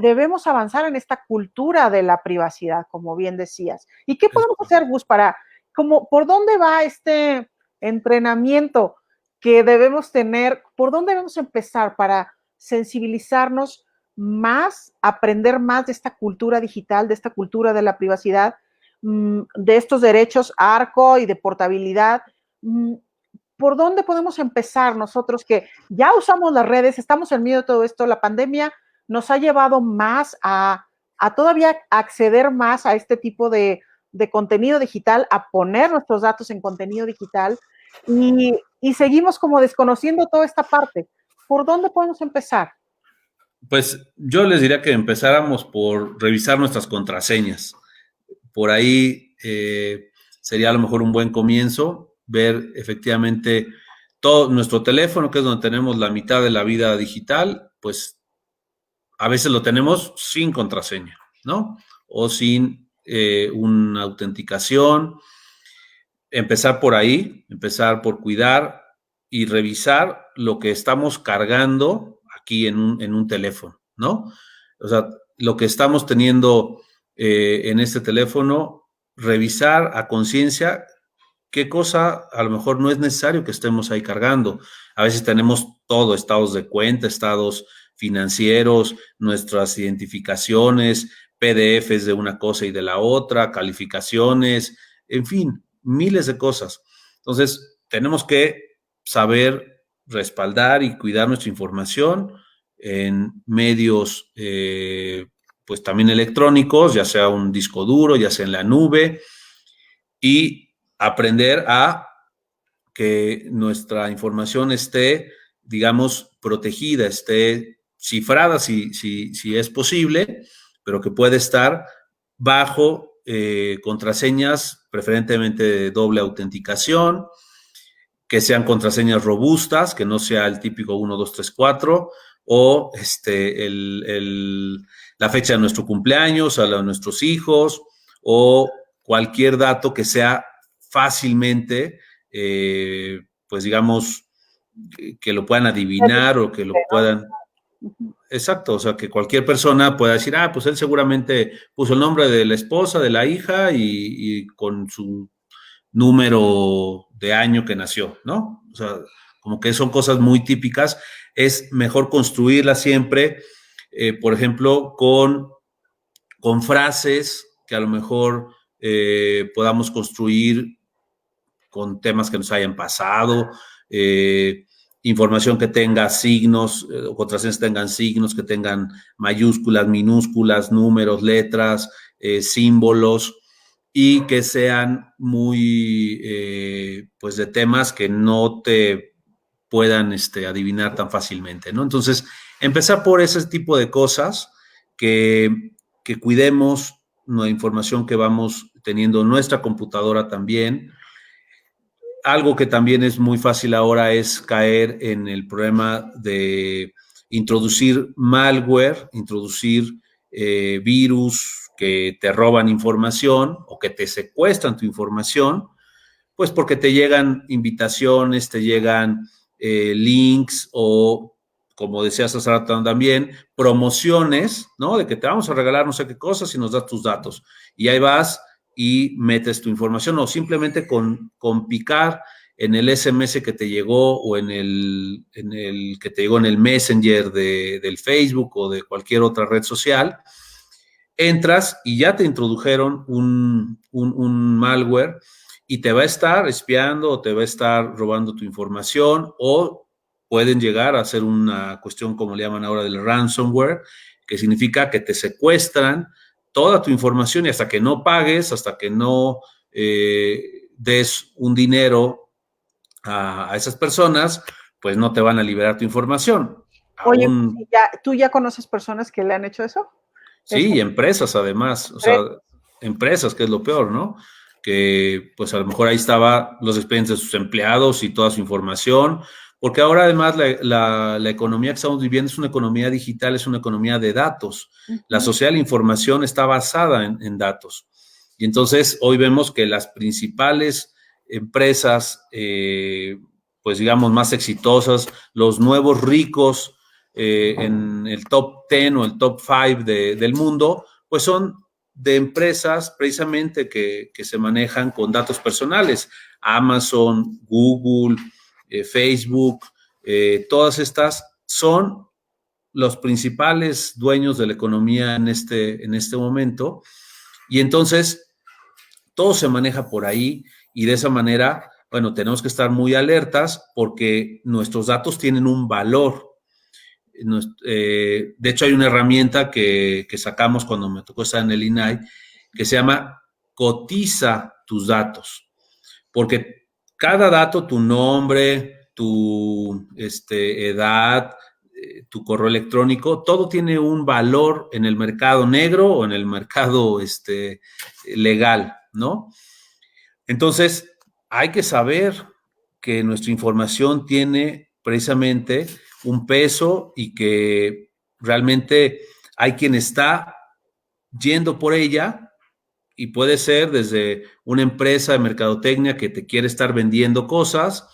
debemos avanzar en esta cultura de la privacidad, como bien decías. ¿Y qué podemos hacer, Gus, por dónde va este entrenamiento que debemos tener? ¿Por dónde debemos empezar para sensibilizarnos más, aprender más de esta cultura digital, de esta cultura de la privacidad, de estos derechos ARCO y de portabilidad? ¿Por dónde podemos empezar nosotros que ya usamos las redes, estamos en medio de todo esto? La pandemia nos ha llevado más a todavía acceder más a este tipo de contenido digital, a poner nuestros datos en contenido digital y seguimos como desconociendo toda esta parte. ¿Por dónde podemos empezar? Pues yo les diría que empezáramos por revisar nuestras contraseñas. Por ahí sería a lo mejor un buen comienzo, ver efectivamente todo nuestro teléfono, que es donde tenemos la mitad de la vida digital, pues a veces lo tenemos sin contraseña, ¿no? O sin una autenticación. Empezar por ahí, empezar por cuidar y revisar lo que estamos cargando aquí en un teléfono, ¿no? O sea, lo que estamos teniendo en este teléfono, revisar a conciencia qué cosa a lo mejor no es necesario que estemos ahí cargando. A veces tenemos todo, estados de cuenta, estados financieros, nuestras identificaciones, PDFs de una cosa y de la otra, calificaciones, en fin, miles de cosas. Entonces, tenemos que saber respaldar y cuidar nuestra información en medios, pues también electrónicos, ya sea un disco duro, ya sea en la nube, y aprender a que nuestra información esté, digamos, protegida, esté cifrada si es posible, pero que puede estar bajo contraseñas, preferentemente de doble autenticación, que sean contraseñas robustas, que no sea el típico 1, 2, 3, 4, o la fecha de nuestro cumpleaños, a la de nuestros hijos, o cualquier dato que sea fácilmente, pues digamos, que lo puedan adivinar o que lo puedan... Exacto, o sea, que cualquier persona pueda decir, ah, pues él seguramente puso el nombre de la esposa, de la hija y con su número de año que nació, ¿no? O sea, como que son cosas muy típicas. Es mejor construirlas siempre, por ejemplo, con frases que a lo mejor podamos construir con temas que nos hayan pasado, información que tenga signos, contraseñas que tengan signos, que tengan mayúsculas, minúsculas, números, letras, símbolos, y que sean muy, pues de temas que no te puedan adivinar tan fácilmente, ¿no? Entonces, empezar por ese tipo de cosas, que cuidemos la información que vamos teniendo en nuestra computadora también. Algo que también es muy fácil ahora es caer en el problema de introducir malware, introducir virus que te roban información o que te secuestran tu información, pues porque te llegan invitaciones, te llegan links o, como decías hace rato también, promociones, ¿no? De que te vamos a regalar no sé qué cosas si nos das tus datos. Y ahí vas y metes tu información o simplemente con picar en el SMS que te llegó o en el que te llegó en el Messenger del Facebook o de cualquier otra red social, entras y ya te introdujeron un malware y te va a estar espiando o te va a estar robando tu información, o pueden llegar a hacer una cuestión como le llaman ahora del ransomware, que significa que te secuestran toda tu información y hasta que no pagues, hasta que no des un dinero a esas personas, pues no te van a liberar tu información. Oye, Aún, ¿tú ya conoces personas que le han hecho eso? sí, y empresas además, o sea, empresas, que es lo peor, ¿no? Que pues a lo mejor ahí estaba los expedientes de sus empleados y toda su información, porque ahora además la economía que estamos viviendo es una economía digital, es una economía de datos. La sociedad de la información está basada en datos. Y entonces hoy vemos que las principales empresas, pues digamos, más exitosas, los nuevos ricos, en el top 10 o el top 5 del mundo, pues son de empresas precisamente que se manejan con datos personales. Amazon, Google, Facebook, todas estas son los principales dueños de la economía en este momento. Y entonces todo se maneja por ahí y de esa manera, bueno, tenemos que estar muy alertas porque nuestros datos tienen un valor. De hecho, hay una herramienta que sacamos cuando me tocó estar en el INAI que se llama cotiza tus datos, porque cada dato, tu nombre, tu edad, tu correo electrónico, todo tiene un valor en el mercado negro o en el mercado legal, ¿no? Entonces, hay que saber que nuestra información tiene precisamente un peso y que realmente hay quien está yendo por ella, y puede ser desde una empresa de mercadotecnia que te quiere estar vendiendo cosas,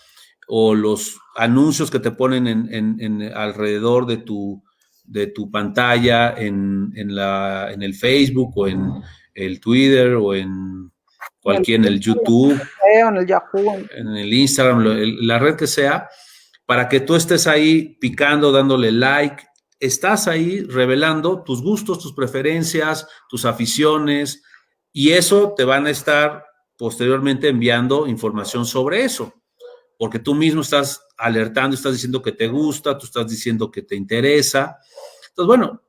o los anuncios que te ponen en alrededor de tu pantalla en el Facebook o en el Twitter o en en el YouTube, en el Yahoo. en el Instagram, la red que sea, para que tú estés ahí picando, dándole like. Estás ahí revelando tus gustos, tus preferencias, tus aficiones, y eso te van a estar posteriormente enviando información sobre eso, porque tú mismo estás alertando, estás diciendo que te gusta, tú estás diciendo que te interesa. Entonces, bueno,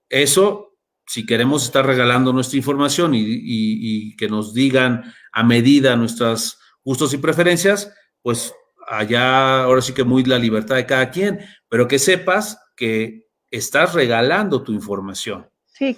eso, si queremos estar regalando nuestra información y que nos digan a medida nuestros gustos y preferencias, pues allá ahora sí que muy la libertad de cada quien, pero que sepas que estás regalando tu información. Sí,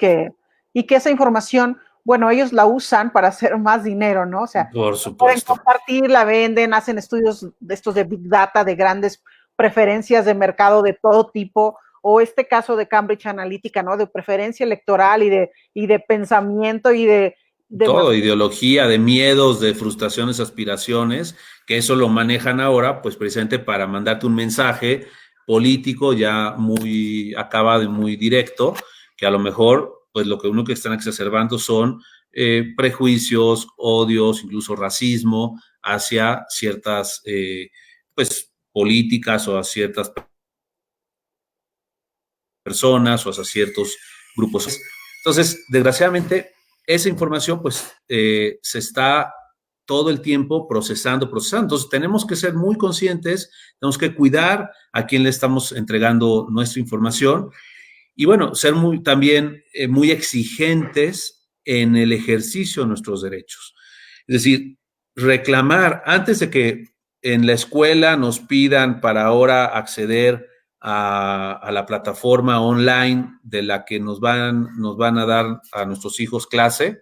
y que esa información, bueno, ellos la usan para hacer más dinero, ¿no? O sea, Por pueden supuesto. compartir, la venden, hacen estudios de estos de Big Data, de grandes preferencias de mercado de todo tipo, o este caso de Cambridge Analytica, ¿no? De preferencia electoral y de pensamiento y de todo, ideología, de miedos, de frustraciones, aspiraciones, que eso lo manejan ahora, pues precisamente para mandarte un mensaje político ya muy acabado y muy directo, que a lo mejor, pues lo que uno que están exacerbando son prejuicios, odios, incluso racismo hacia ciertas, pues, políticas o a ciertas personas o hacia ciertos grupos. Entonces, desgraciadamente, esa información pues se está todo el tiempo procesando. Entonces, tenemos que ser muy conscientes, tenemos que cuidar a quién le estamos entregando nuestra información y bueno, ser también muy exigentes en el ejercicio de nuestros derechos. Es decir, reclamar antes de que en la escuela nos pidan para ahora acceder a la plataforma online de la que nos van a dar a nuestros hijos clase,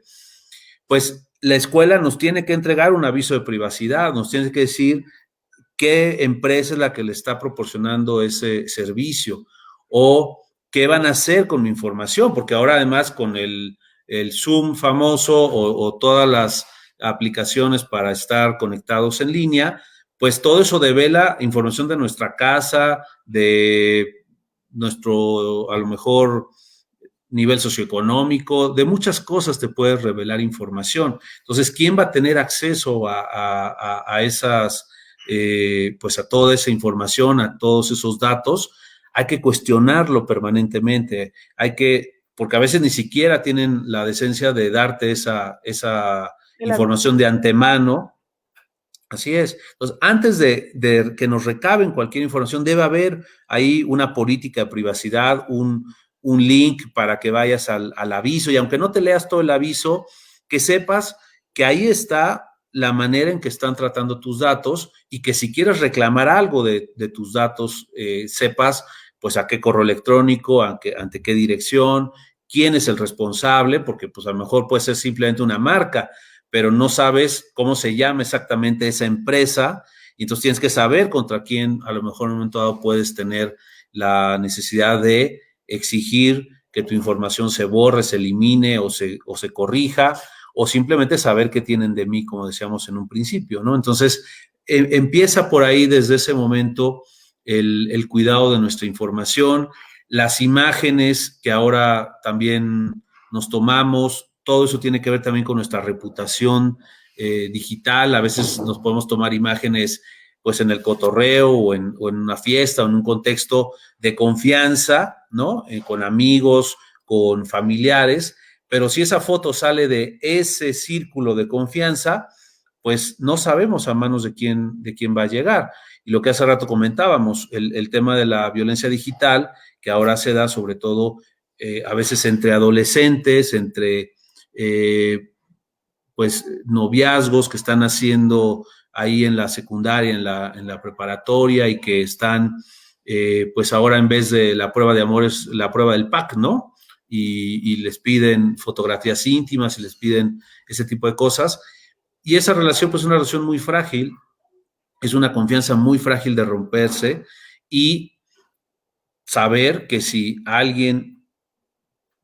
pues la escuela nos tiene que entregar un aviso de privacidad, nos tiene que decir qué empresa es la que le está proporcionando ese servicio o qué van a hacer con mi información, porque ahora además con el Zoom famoso o todas las aplicaciones para estar conectados en línea, pues todo eso devela información de nuestra casa, de nuestro, a lo mejor, nivel socioeconómico, de muchas cosas te puedes revelar información. Entonces, ¿quién va a tener acceso a esas, pues a toda esa información, a todos esos datos? Hay que cuestionarlo permanentemente, porque a veces ni siquiera tienen la decencia de darte esa información de antemano. Así es. Entonces, antes de que nos recaben cualquier información, debe haber ahí una política de privacidad, un link para que vayas al aviso, y aunque no te leas todo el aviso, que sepas que ahí está la manera en que están tratando tus datos y que si quieres reclamar algo de tus datos, sepas pues a qué correo electrónico, ante qué dirección, quién es el responsable, porque pues a lo mejor puede ser simplemente una marca, pero no sabes cómo se llama exactamente esa empresa, y entonces tienes que saber contra quién a lo mejor en un momento dado puedes tener la necesidad de exigir que tu información se borre, se elimine o se corrija, o simplemente saber qué tienen de mí, como decíamos en un principio, ¿no? Entonces, empieza por ahí desde ese momento el cuidado de nuestra información, las imágenes que ahora también nos tomamos, todo eso tiene que ver también con nuestra reputación digital. A veces nos podemos tomar imágenes pues en el cotorreo o en una fiesta o en un contexto de confianza, ¿no? Con amigos, con familiares, pero si esa foto sale de ese círculo de confianza, pues no sabemos a manos de quién va a llegar. Y lo que hace rato comentábamos, el tema de la violencia digital, que ahora se da sobre todo a veces entre adolescentes, entre pues noviazgos que están haciendo ahí en la secundaria, en la preparatoria y que están, pues ahora en vez de la prueba de amor es la prueba del pack, ¿no? Y les piden fotografías íntimas y les piden ese tipo de cosas. Y esa relación, pues es una relación muy frágil, es una confianza muy frágil de romperse y saber que si a alguien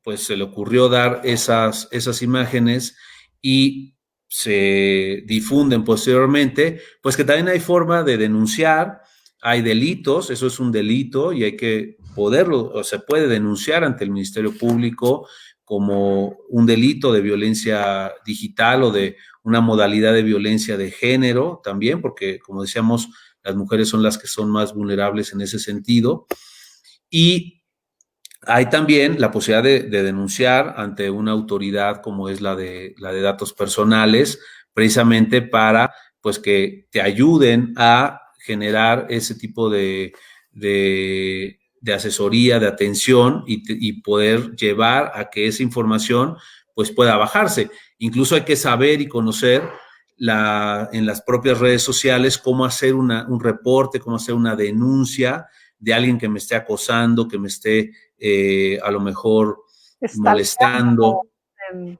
pues se le ocurrió dar esas imágenes y se difunden posteriormente, pues que también hay forma de denunciar, hay delitos, eso es un delito y hay que poderlo, o se puede denunciar ante el Ministerio Público como un delito de violencia digital o de una modalidad de violencia de género también, porque como decíamos, las mujeres son las que son más vulnerables en ese sentido. Y hay también la posibilidad de denunciar ante una autoridad como es la de datos personales, precisamente para pues que te ayuden a generar ese tipo de asesoría, de atención y poder llevar a que esa información pues pueda bajarse. Incluso hay que saber y conocer en las propias redes sociales cómo hacer un reporte, cómo hacer una denuncia de alguien que me esté acosando, que me esté a lo mejor Stalkeando, molestando. en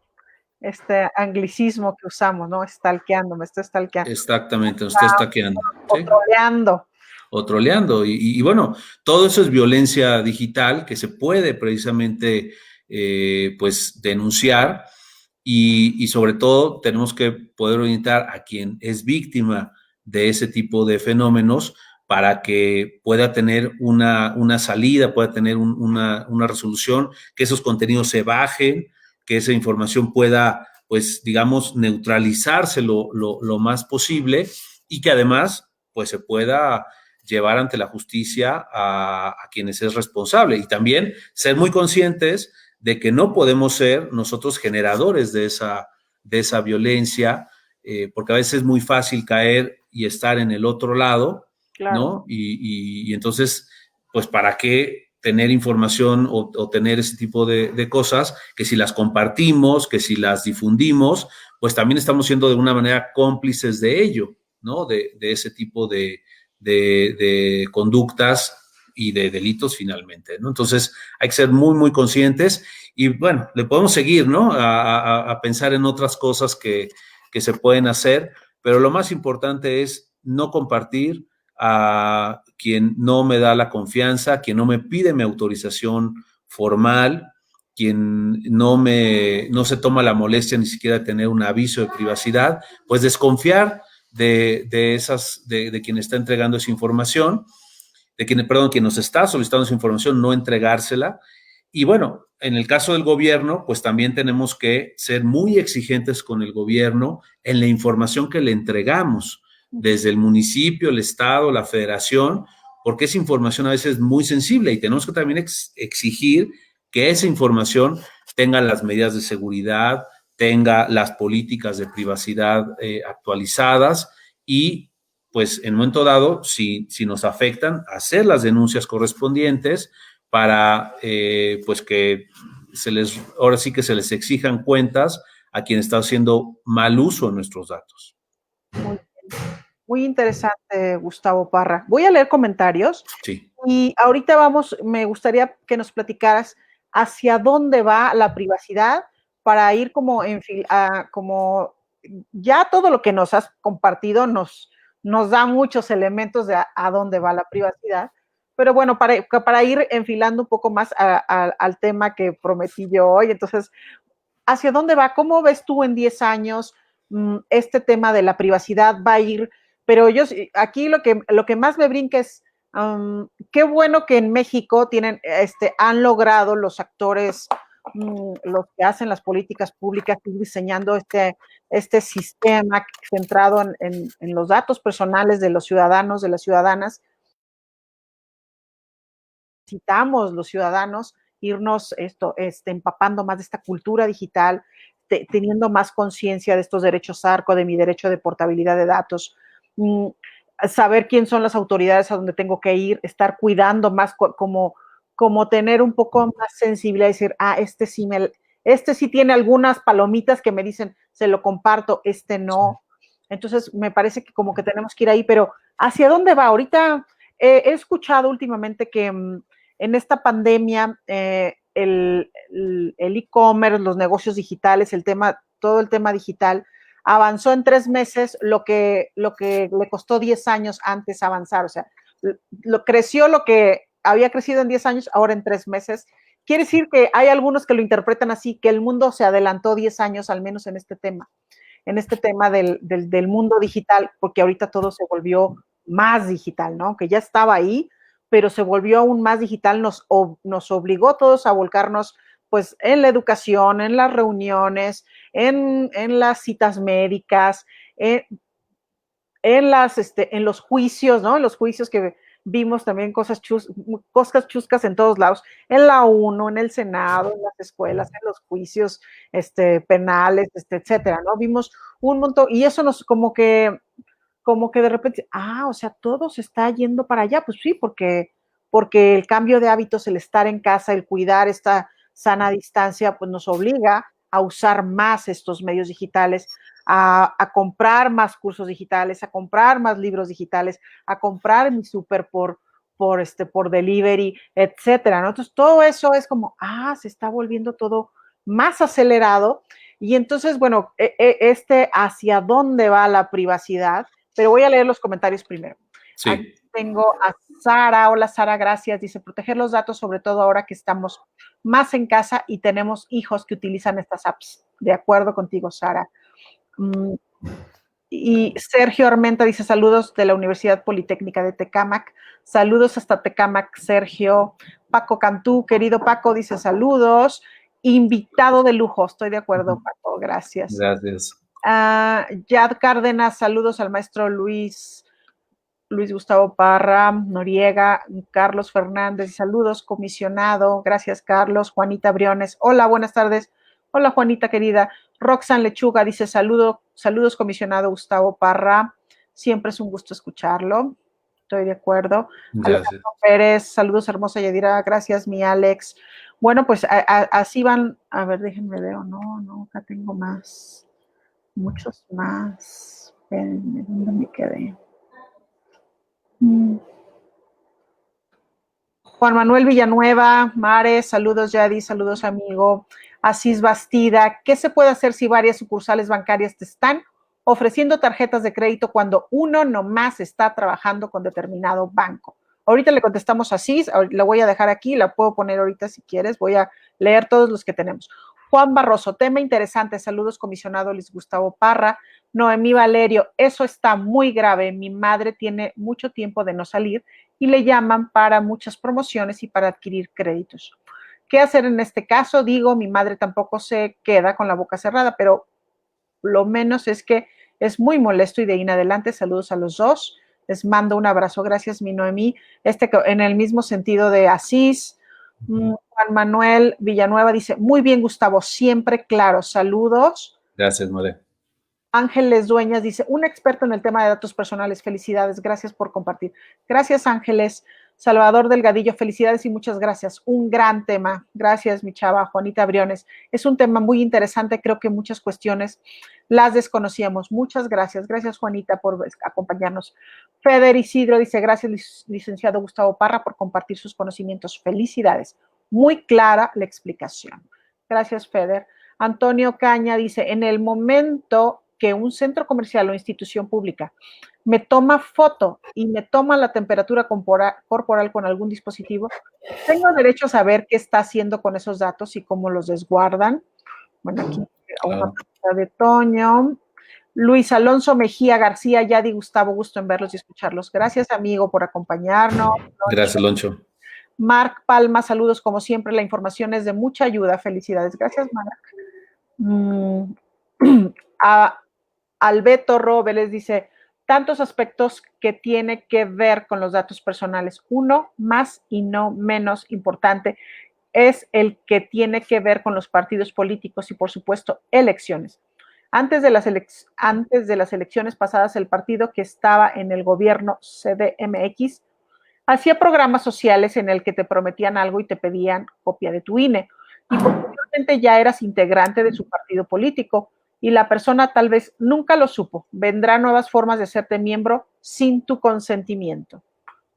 este anglicismo que usamos, ¿no? Stalkeando, me está stalkeando. Exactamente, nos está estaqueando, O ¿sí? troleando. O troleando. Bueno, todo eso es violencia digital que se puede precisamente pues denunciar y sobre todo tenemos que poder orientar a quien es víctima de ese tipo de fenómenos para que pueda tener una salida, pueda tener una resolución, que esos contenidos se bajen, que esa información pueda, pues, digamos, neutralizarse lo más posible y que además, pues, se pueda llevar ante la justicia a quienes es responsable y también ser muy conscientes de que no podemos ser nosotros generadores de esa violencia, porque a veces es muy fácil caer y estar en el otro lado, Claro. ¿no? Y entonces, pues, ¿para qué tener información o tener ese tipo de cosas que si las compartimos, que si las difundimos, pues también estamos siendo de una manera cómplices de ello, ¿no? De ese tipo de conductas y de delitos finalmente, ¿no? Entonces hay que ser muy, muy conscientes y bueno, le podemos seguir, ¿no? A pensar en otras cosas que se pueden hacer, pero lo más importante es no compartir a quien no me da la confianza, quien no me pide mi autorización formal, quien no se toma la molestia ni siquiera de tener un aviso de privacidad, pues desconfiar de quien está entregando esa información, quien nos está solicitando esa información, no entregársela. Y bueno, en el caso del gobierno, pues también tenemos que ser muy exigentes con el gobierno en la información que le entregamos, desde el municipio, el estado, la federación, porque esa información a veces es muy sensible y tenemos que también exigir que esa información tenga las medidas de seguridad, tenga las políticas de privacidad actualizadas y pues en un momento dado, si nos afectan, hacer las denuncias correspondientes para pues que ahora sí que se les exijan cuentas a quien está haciendo mal uso de nuestros datos. Muy, muy interesante, Gustavo Parra. Voy a leer comentarios Sí. y ahorita me gustaría que nos platicaras hacia dónde va la privacidad para ir como ya todo lo que nos has compartido nos da muchos elementos de a dónde va la privacidad. Pero bueno, para ir enfilando un poco más al tema que prometí yo hoy, entonces, ¿hacia dónde va? ¿Cómo ves tú en 10 años este tema de la privacidad va a ir? Pero aquí lo que más me brinca es qué bueno que en México han logrado los actores, los que hacen las políticas públicas, ir diseñando este sistema centrado en los datos personales de los ciudadanos, de las ciudadanas. Necesitamos los ciudadanos irnos empapando más de esta cultura digital, teniendo más conciencia de estos derechos ARCO, de mi derecho de portabilidad de datos, saber quién son las autoridades a donde tengo que ir, estar cuidando más como tener un poco más sensible a decir, este sí tiene algunas palomitas que me dicen, se lo comparto, este no. Entonces, me parece que como que tenemos que ir ahí, pero ¿hacia dónde va? Ahorita he escuchado últimamente que en esta pandemia el e-commerce, los negocios digitales, todo el tema digital, avanzó en 3 meses lo que le costó 10 años antes avanzar. O sea, creció lo que había crecido en 10 años, ahora en 3 meses. Quiere decir que hay algunos que lo interpretan así, que el mundo se adelantó 10 años, al menos en este tema del mundo digital, porque ahorita todo se volvió más digital, ¿no? Que ya estaba ahí, pero se volvió aún más digital, nos obligó a todos a volcarnos pues en la educación, en las reuniones, en las citas médicas, en los juicios, ¿no? En los juicios que vimos también cosas chuscas en todos lados, en la ONU, en el Senado, en las escuelas, en los juicios penales, etcétera, ¿no? Vimos un montón, y eso nos como que de repente, o sea, todo se está yendo para allá, pues sí, porque el cambio de hábitos, el estar en casa, el cuidar esta sana distancia, pues nos obliga a usar más estos medios digitales, a comprar más cursos digitales, a comprar más libros digitales, a comprar mi súper por delivery, etcétera, ¿no? Entonces, todo eso es como, se está volviendo todo más acelerado. Y entonces, bueno, hacia dónde va la privacidad, pero voy a leer los comentarios primero. Sí. Aquí tengo a Sara. Hola, Sara, gracias. Dice, proteger los datos, sobre todo ahora que estamos más en casa y tenemos hijos que utilizan estas apps. De acuerdo contigo, Sara. Y Sergio Armenta dice, saludos de la Universidad Politécnica de Tecámac. Saludos hasta Tecámac, Sergio. Paco Cantú, querido Paco, dice saludos. Invitado de lujo, estoy de acuerdo, Paco, gracias. Gracias. Yad Cárdenas, saludos al maestro Luis Gustavo Parra, Noriega, Carlos Fernández, saludos, comisionado, gracias Carlos. Juanita Briones, hola, buenas tardes. Hola Juanita querida. Roxanne Lechuga dice, saludos comisionado Gustavo Parra, siempre es un gusto escucharlo, estoy de acuerdo. Alejandro Pérez, saludos hermosa Yadira, gracias mi Alex. Bueno, pues así van, a ver, déjenme ver, no, acá tengo más, muchos más. Espérenme, ¿dónde me quedé? Juan Manuel Villanueva, Mare, saludos Yadi, saludos amigo. Asís Bastida, ¿qué se puede hacer si varias sucursales bancarias te están ofreciendo tarjetas de crédito cuando uno nomás está trabajando con determinado banco? Ahorita le contestamos a Asís, la voy a dejar aquí, la puedo poner ahorita si quieres, voy a leer todos los que tenemos. Juan Barroso, tema interesante, saludos comisionado Luis Gustavo Parra. Noemí Valerio, eso está muy grave, mi madre tiene mucho tiempo de no salir y le llaman para muchas promociones y para adquirir créditos. ¿Qué hacer en este caso? Digo, mi madre tampoco se queda con la boca cerrada, pero lo menos es que es muy molesto y de ahí en adelante, saludos a los dos. Les mando un abrazo, gracias mi Noemí. En el mismo sentido de Asís, Juan Manuel Villanueva dice, muy bien Gustavo, siempre claro, saludos. Gracias, More. Ángeles Dueñas dice, un experto en el tema de datos personales, felicidades, gracias por compartir. Gracias Ángeles. Salvador Delgadillo, felicidades y muchas gracias. Un gran tema. Gracias, mi chava, Juanita Briones. Es un tema muy interesante, creo que muchas cuestiones las desconocíamos. Muchas gracias. Gracias, Juanita, por acompañarnos. Feder Isidro dice, gracias, licenciado Gustavo Parra, por compartir sus conocimientos. Felicidades. Muy clara la explicación. Gracias, Feder. Antonio Caña dice, en el momento que un centro comercial o institución pública me toma foto y me toma la temperatura corporal con algún dispositivo, tengo derecho a saber qué está haciendo con esos datos y cómo los desguardan. Bueno, aquí una pregunta de Toño. Luis Alonso Mejía García, Yadi Gustavo, gusto en verlos y escucharlos. Gracias, amigo, por acompañarnos. Gracias, Loncho. Marc Palma, saludos como siempre, la información es de mucha ayuda. Felicidades. Gracias, Marc. Alberto Robles dice, tantos aspectos que tiene que ver con los datos personales. Uno más y no menos importante es el que tiene que ver con los partidos políticos y, por supuesto, elecciones. Antes de las elecciones pasadas, el partido que estaba en el gobierno CDMX hacía programas sociales en el que te prometían algo y te pedían copia de tu INE. y posteriormente ya eras integrante de su partido político y la persona tal vez nunca lo supo. Vendrán nuevas formas de hacerte miembro sin tu consentimiento.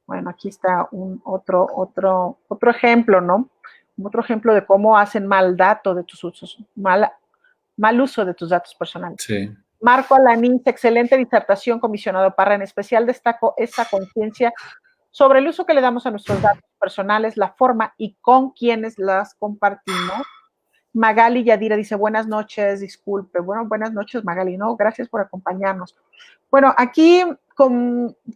Bueno, aquí está otro ejemplo, ¿no? Otro ejemplo de cómo hacen mal dato de tus usos, mal uso de tus datos personales. Sí. Marco Alanín, excelente disertación, comisionado Parra. En especial destaco esa conciencia sobre el uso que le damos a nuestros datos personales, la forma y con quienes las compartimos. Magali Yadira dice, buenas noches, disculpe. Bueno, buenas noches, Magali, no, gracias por acompañarnos. Bueno, aquí,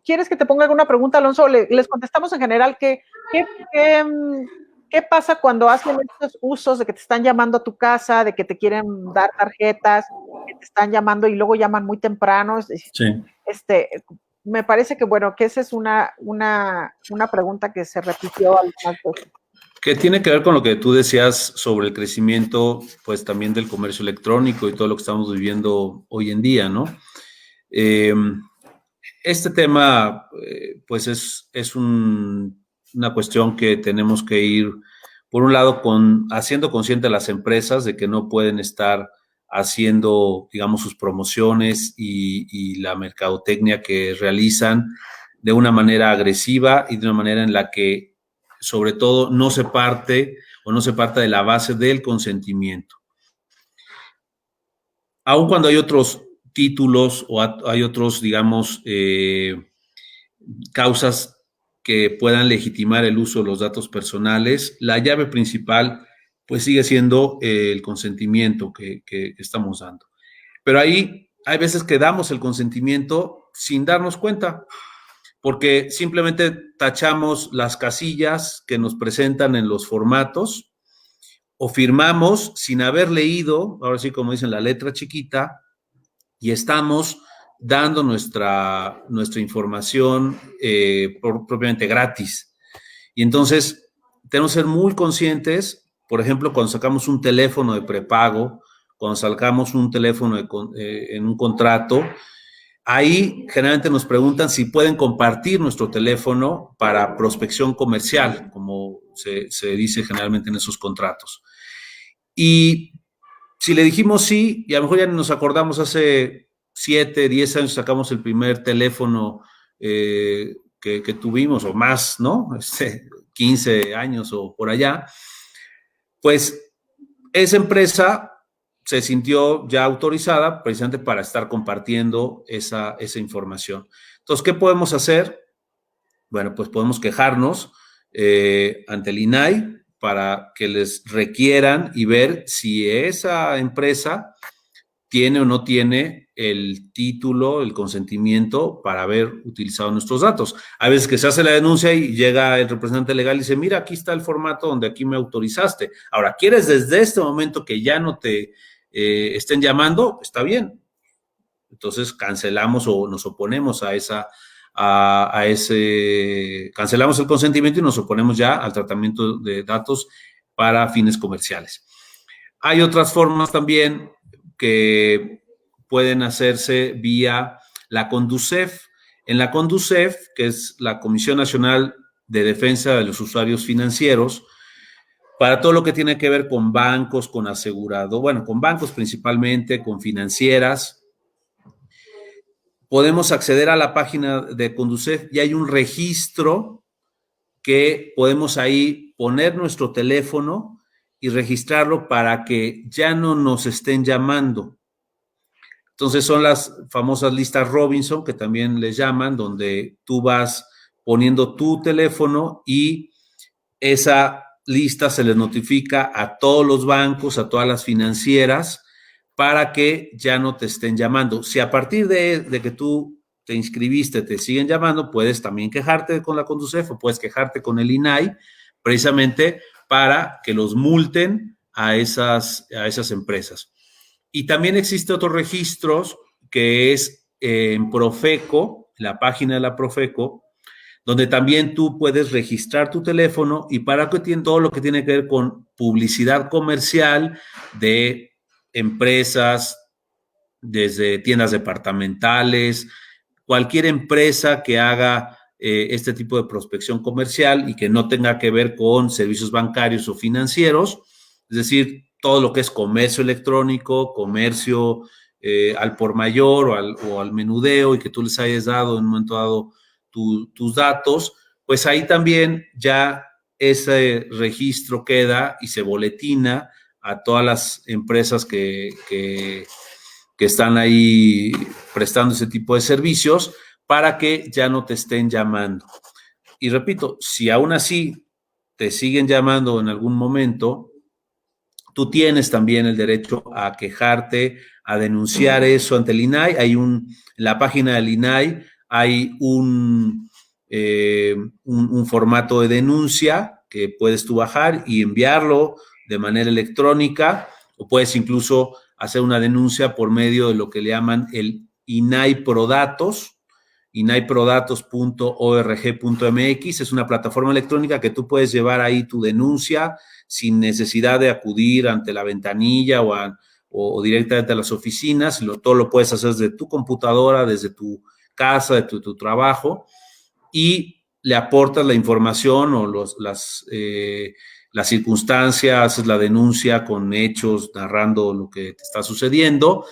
¿quieres que te ponga alguna pregunta, Alonso? Les contestamos en general ¿qué pasa cuando hacen estos usos de que te están llamando a tu casa, de que te quieren dar tarjetas, que te están llamando y luego llaman muy temprano? Sí. Me parece que, bueno, que esa es una pregunta que se repitió algunas veces. Que tiene que ver con lo que tú decías sobre el crecimiento, pues también del comercio electrónico y todo lo que estamos viviendo hoy en día, ¿no? Este tema, pues es una cuestión que tenemos que ir, por un lado, haciendo consciente a las empresas de que no pueden estar haciendo, digamos, sus promociones y la mercadotecnia que realizan de una manera agresiva y de una manera en la que, sobre todo, no se parte de la base del consentimiento. Aun cuando hay otros títulos o hay otros, digamos, causas que puedan legitimar el uso de los datos personales, la llave principal pues sigue siendo el consentimiento que estamos dando. Pero ahí hay veces que damos el consentimiento sin darnos cuenta, porque simplemente tachamos las casillas que nos presentan en los formatos o firmamos sin haber leído, ahora sí como dicen, la letra chiquita, y estamos dando nuestra información propiamente gratis. Y entonces tenemos que ser muy conscientes, por ejemplo, cuando sacamos un teléfono de prepago, cuando sacamos un teléfono en un contrato, ahí generalmente nos preguntan si pueden compartir nuestro teléfono para prospección comercial, como se dice generalmente en esos contratos. Y si le dijimos sí, y a lo mejor ya nos acordamos, hace 7, 10 años sacamos el primer teléfono que tuvimos, o más, ¿no? 15 años o por allá, pues esa empresa se sintió ya autorizada precisamente para estar compartiendo esa información. Entonces, ¿qué podemos hacer? Bueno, pues podemos quejarnos ante el INAI para que les requieran y ver si esa empresa tiene o no tiene el título, el consentimiento para haber utilizado nuestros datos. A veces que se hace la denuncia y llega el representante legal y dice, mira, aquí está el formato donde aquí me autorizaste. Ahora, ¿quieres desde este momento que ya no te estén llamando? Está bien. Entonces cancelamos o nos oponemos a ese, cancelamos el consentimiento y nos oponemos ya al tratamiento de datos para fines comerciales. Hay otras formas también que pueden hacerse vía la CONDUCEF. En la CONDUCEF, que es la Comisión Nacional de Defensa de los Usuarios Financieros, para todo lo que tiene que ver con bancos, con asegurado, bueno, con bancos principalmente, con financieras, podemos acceder a la página de CONDUCEF y hay un registro que podemos ahí poner nuestro teléfono y registrarlo para que ya no nos estén llamando. Entonces son las famosas listas Robinson, que también les llaman, donde tú vas poniendo tu teléfono y esa lista se les notifica a todos los bancos, a todas las financieras, para que ya no te estén llamando. Si a partir de que tú te inscribiste, te siguen llamando, puedes también quejarte con la CONDUCEF o puedes quejarte con el INAI, precisamente para que los multen a esas empresas. Y también existe otros registros que es en Profeco, la página de la Profeco, donde también tú puedes registrar tu teléfono y para que tiene todo lo que tiene que ver con publicidad comercial de empresas, desde tiendas departamentales, cualquier empresa que haga este tipo de prospección comercial y que no tenga que ver con servicios bancarios o financieros, es decir, todo lo que es comercio electrónico, comercio al por mayor o al menudeo, y que tú les hayas dado en un momento dado tus datos, pues ahí también ya ese registro queda y se boletina a todas las empresas que están ahí prestando ese tipo de servicios para que ya no te estén llamando. Y repito, si aún así te siguen llamando en algún momento, tú tienes también el derecho a quejarte, a denunciar eso ante el INAI. En la página del INAI hay un formato de denuncia que puedes tú bajar y enviarlo de manera electrónica, o puedes incluso hacer una denuncia por medio de lo que le llaman el INAI Prodatos, inaiprodatos.org.mx. Es una plataforma electrónica que tú puedes llevar ahí tu denuncia sin necesidad de acudir ante la ventanilla o directamente a las oficinas. Todo lo puedes hacer desde tu computadora, desde tu casa, de tu trabajo, y le aportas la información o las circunstancias, haces la denuncia con hechos, narrando lo que te está sucediendo,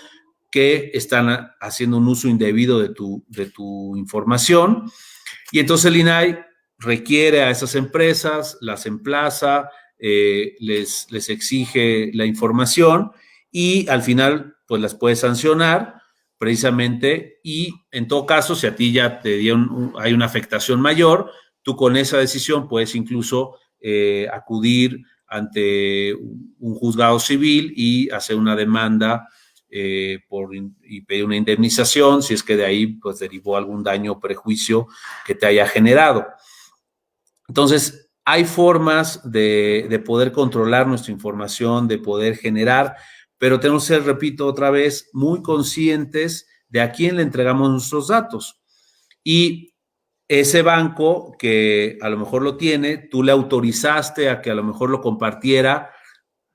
que están haciendo un uso indebido de tu información. Y entonces el INAI requiere a esas empresas, las emplaza, les exige la información, y al final pues las puede sancionar precisamente. Y en todo caso, si a ti ya hay una afectación mayor, tú con esa decisión puedes incluso acudir ante un juzgado civil y hacer una demanda y pedir una indemnización si es que de ahí pues derivó algún daño o perjuicio que te haya generado. Entonces, hay formas de poder controlar nuestra información, de poder generar, pero tenemos que ser, repito otra vez, muy conscientes de a quién le entregamos nuestros datos. Y ese banco que a lo mejor lo tiene, tú le autorizaste a que a lo mejor lo compartiera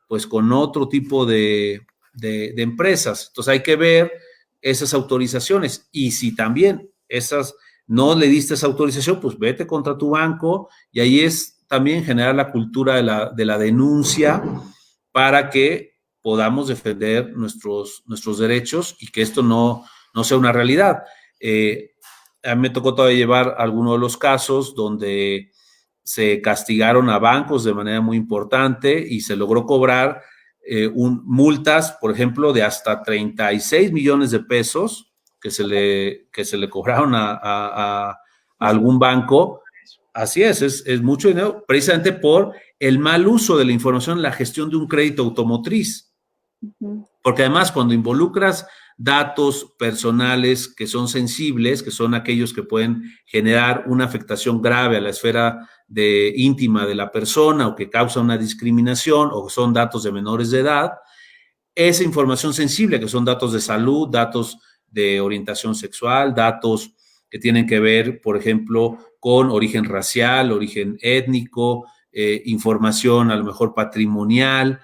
pues con otro tipo de empresas. Entonces hay que ver esas autorizaciones, y si también esas no le diste esa autorización, pues vete contra tu banco, y ahí es también generar la cultura de la denuncia para que podamos defender nuestros derechos y que esto no sea una realidad. A mí me tocó todavía llevar algunos de los casos donde se castigaron a bancos de manera muy importante y se logró cobrar multas, por ejemplo, de hasta 36 millones de pesos que se le cobraron a algún banco. Así es mucho dinero, precisamente por el mal uso de la información en la gestión de un crédito automotriz. Porque además, cuando involucras datos personales que son sensibles, que son aquellos que pueden generar una afectación grave a la esfera íntima de la persona, o que causa una discriminación, o son datos de menores de edad, esa información sensible, que son datos de salud, datos de orientación sexual, datos que tienen que ver, por ejemplo, con origen racial, origen étnico, información a lo mejor patrimonial,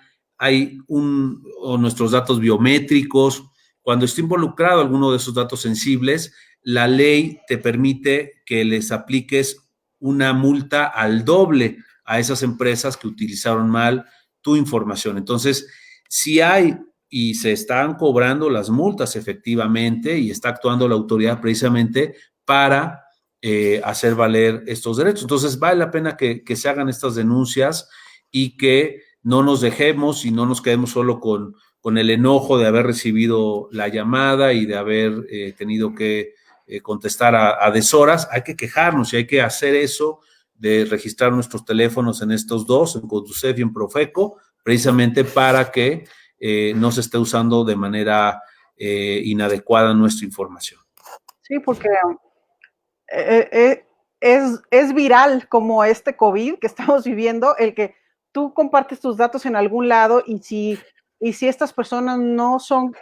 o nuestros datos biométricos. Cuando está involucrado alguno de esos datos sensibles, la ley te permite que les apliques una multa al doble a esas empresas que utilizaron mal tu información. Entonces, si hay y se están cobrando las multas efectivamente, y está actuando la autoridad precisamente para hacer valer estos derechos. Entonces, vale la pena que se hagan estas denuncias y que no nos dejemos y no nos quedemos solo con el enojo de haber recibido la llamada y de haber tenido que contestar a deshoras. Hay que quejarnos y hay que hacer eso, de registrar nuestros teléfonos en estos dos, en Conducef y en Profeco, precisamente para que no se esté usando de manera inadecuada nuestra información. Sí, porque es viral como este COVID que estamos viviendo, el que tú compartes tus datos en algún lado, y si estas personas no son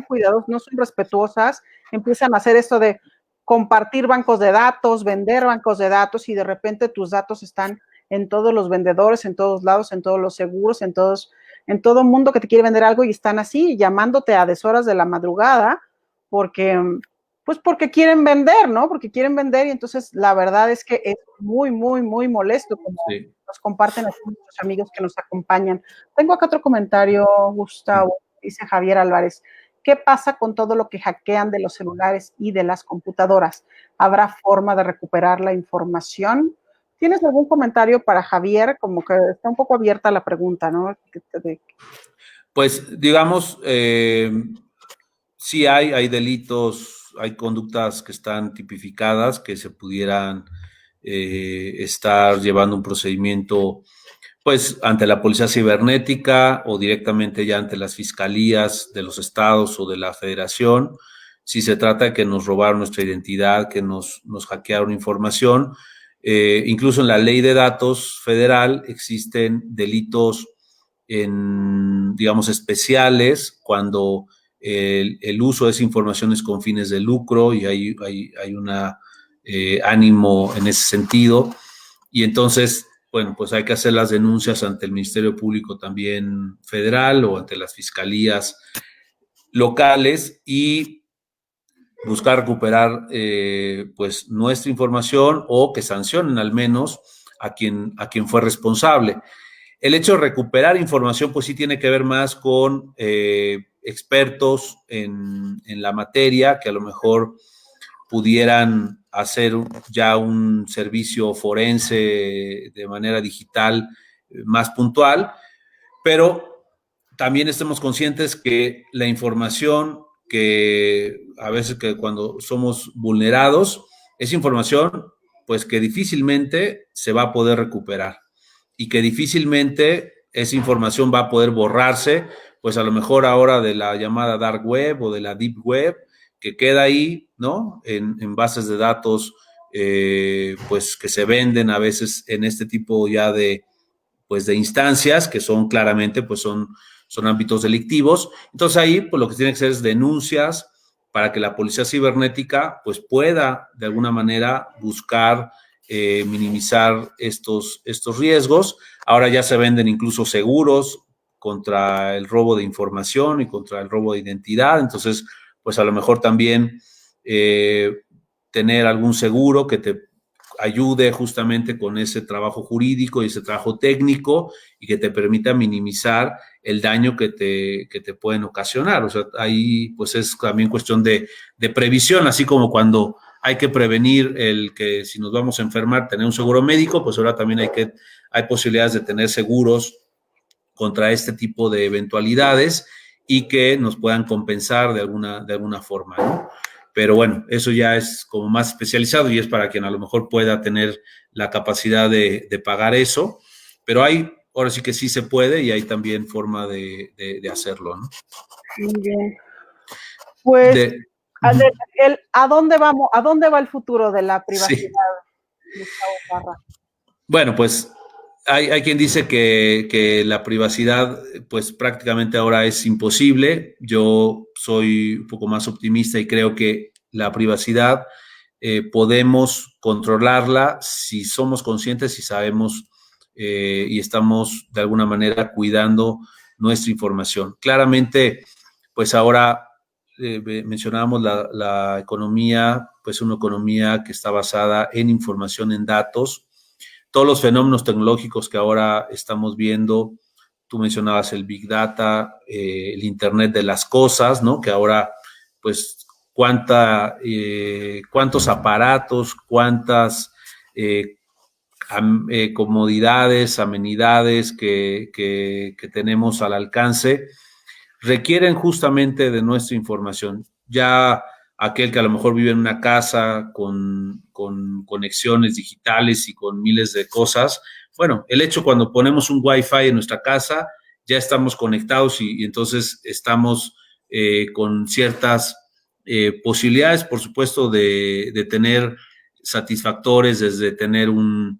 cuidadosas, no son respetuosas, empiezan a hacer esto de compartir bancos de datos, vender bancos de datos, y de repente tus datos están en todos los vendedores, en todos lados, en todos los seguros, en todo mundo que te quiere vender algo, y están así llamándote a deshoras de la madrugada porque quieren vender, ¿no? Porque quieren vender, y entonces la verdad es que es muy, muy, muy molesto nos comparten aquí nuestros amigos que nos acompañan. Tengo acá otro comentario, Gustavo, dice Javier Álvarez. ¿Qué pasa con todo lo que hackean de los celulares y de las computadoras? ¿Habrá forma de recuperar la información? ¿Tienes algún comentario para Javier? Como que está un poco abierta la pregunta, ¿no? Pues, digamos, sí hay delitos, hay conductas que están tipificadas que se pudieran estar llevando un procedimiento pues ante la policía cibernética o directamente ya ante las fiscalías de los estados o de la federación. Si se trata de que nos robaron nuestra identidad, que nos hackearon información, incluso en la ley de datos federal existen delitos digamos, especiales cuando el uso de esa información es con fines de lucro y hay una ánimo en ese sentido. Y entonces, bueno, pues hay que hacer las denuncias ante el Ministerio Público también federal o ante las fiscalías locales y buscar recuperar pues nuestra información o que sancionen al menos a quien fue responsable. El hecho de recuperar información pues sí tiene que ver más con expertos en la materia que a lo mejor pudieran hacer ya un servicio forense de manera digital más puntual, pero también estemos conscientes que la información que a veces que cuando somos vulnerados, es información pues que difícilmente se va a poder recuperar y que difícilmente esa información va a poder borrarse, pues a lo mejor ahora de la llamada dark web o de la deep web, que queda ahí, ¿no? En bases de datos, pues que se venden a veces en este tipo ya pues de instancias que son claramente, pues son ámbitos delictivos. Entonces ahí, pues lo que tiene que ser es denuncias para que la policía cibernética, pues pueda de alguna manera buscar minimizar estos riesgos. Ahora ya se venden incluso seguros contra el robo de información y contra el robo de identidad. Entonces, pues a lo mejor también tener algún seguro que te ayude justamente con ese trabajo jurídico y ese trabajo técnico y que te permita minimizar el daño que te pueden ocasionar. O sea, ahí pues es también cuestión de previsión, así como cuando hay que prevenir el que si nos vamos a enfermar, tener un seguro médico, pues ahora también hay posibilidades de tener seguros contra este tipo de eventualidades y que nos puedan compensar de alguna forma, ¿no? Pero bueno, eso ya es como más especializado y es para quien a lo mejor pueda tener la capacidad de pagar eso, pero ahora sí que sí se puede y hay también forma de hacerlo, ¿no? Muy bien. Pues, ¿a dónde vamos? ¿A dónde va el futuro de la privacidad, sí, Gustavo Parra? Bueno, pues hay quien dice que la privacidad, pues prácticamente ahora es imposible. Yo soy un poco más optimista y creo que la privacidad podemos controlarla si somos conscientes y sabemos y estamos de alguna manera cuidando nuestra información. Claramente, pues ahora mencionábamos la economía, pues una economía que está basada en información, en datos. Todos los fenómenos tecnológicos que ahora estamos viendo, tú mencionabas el Big Data, el Internet de las cosas, ¿no? Que ahora, pues, cuántos aparatos, cuántas comodidades, amenidades que tenemos al alcance, requieren justamente de nuestra información. Ya aquel que a lo mejor vive en una casa con conexiones digitales y con miles de cosas, bueno, el hecho cuando ponemos un Wi-Fi en nuestra casa, ya estamos conectados y entonces estamos con ciertas posibilidades, por supuesto, de tener satisfactores desde tener una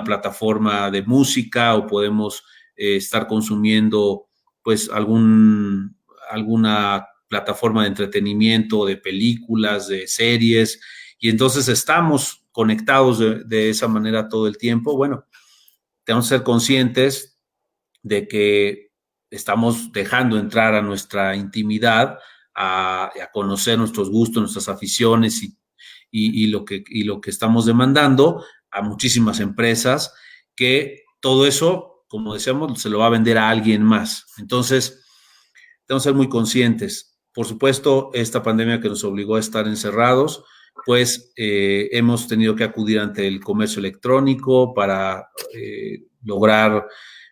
plataforma de música o podemos estar consumiendo pues alguna plataforma de entretenimiento, de películas, de series, y entonces estamos conectados de esa manera todo el tiempo. Bueno, tenemos que ser conscientes de que estamos dejando entrar a nuestra intimidad, a conocer nuestros gustos, nuestras aficiones y lo que estamos demandando a muchísimas empresas, que todo eso, como decíamos, se lo va a vender a alguien más. Entonces, tenemos que ser muy conscientes. Por supuesto, esta pandemia que nos obligó a estar encerrados, pues hemos tenido que acudir ante el comercio electrónico para lograr,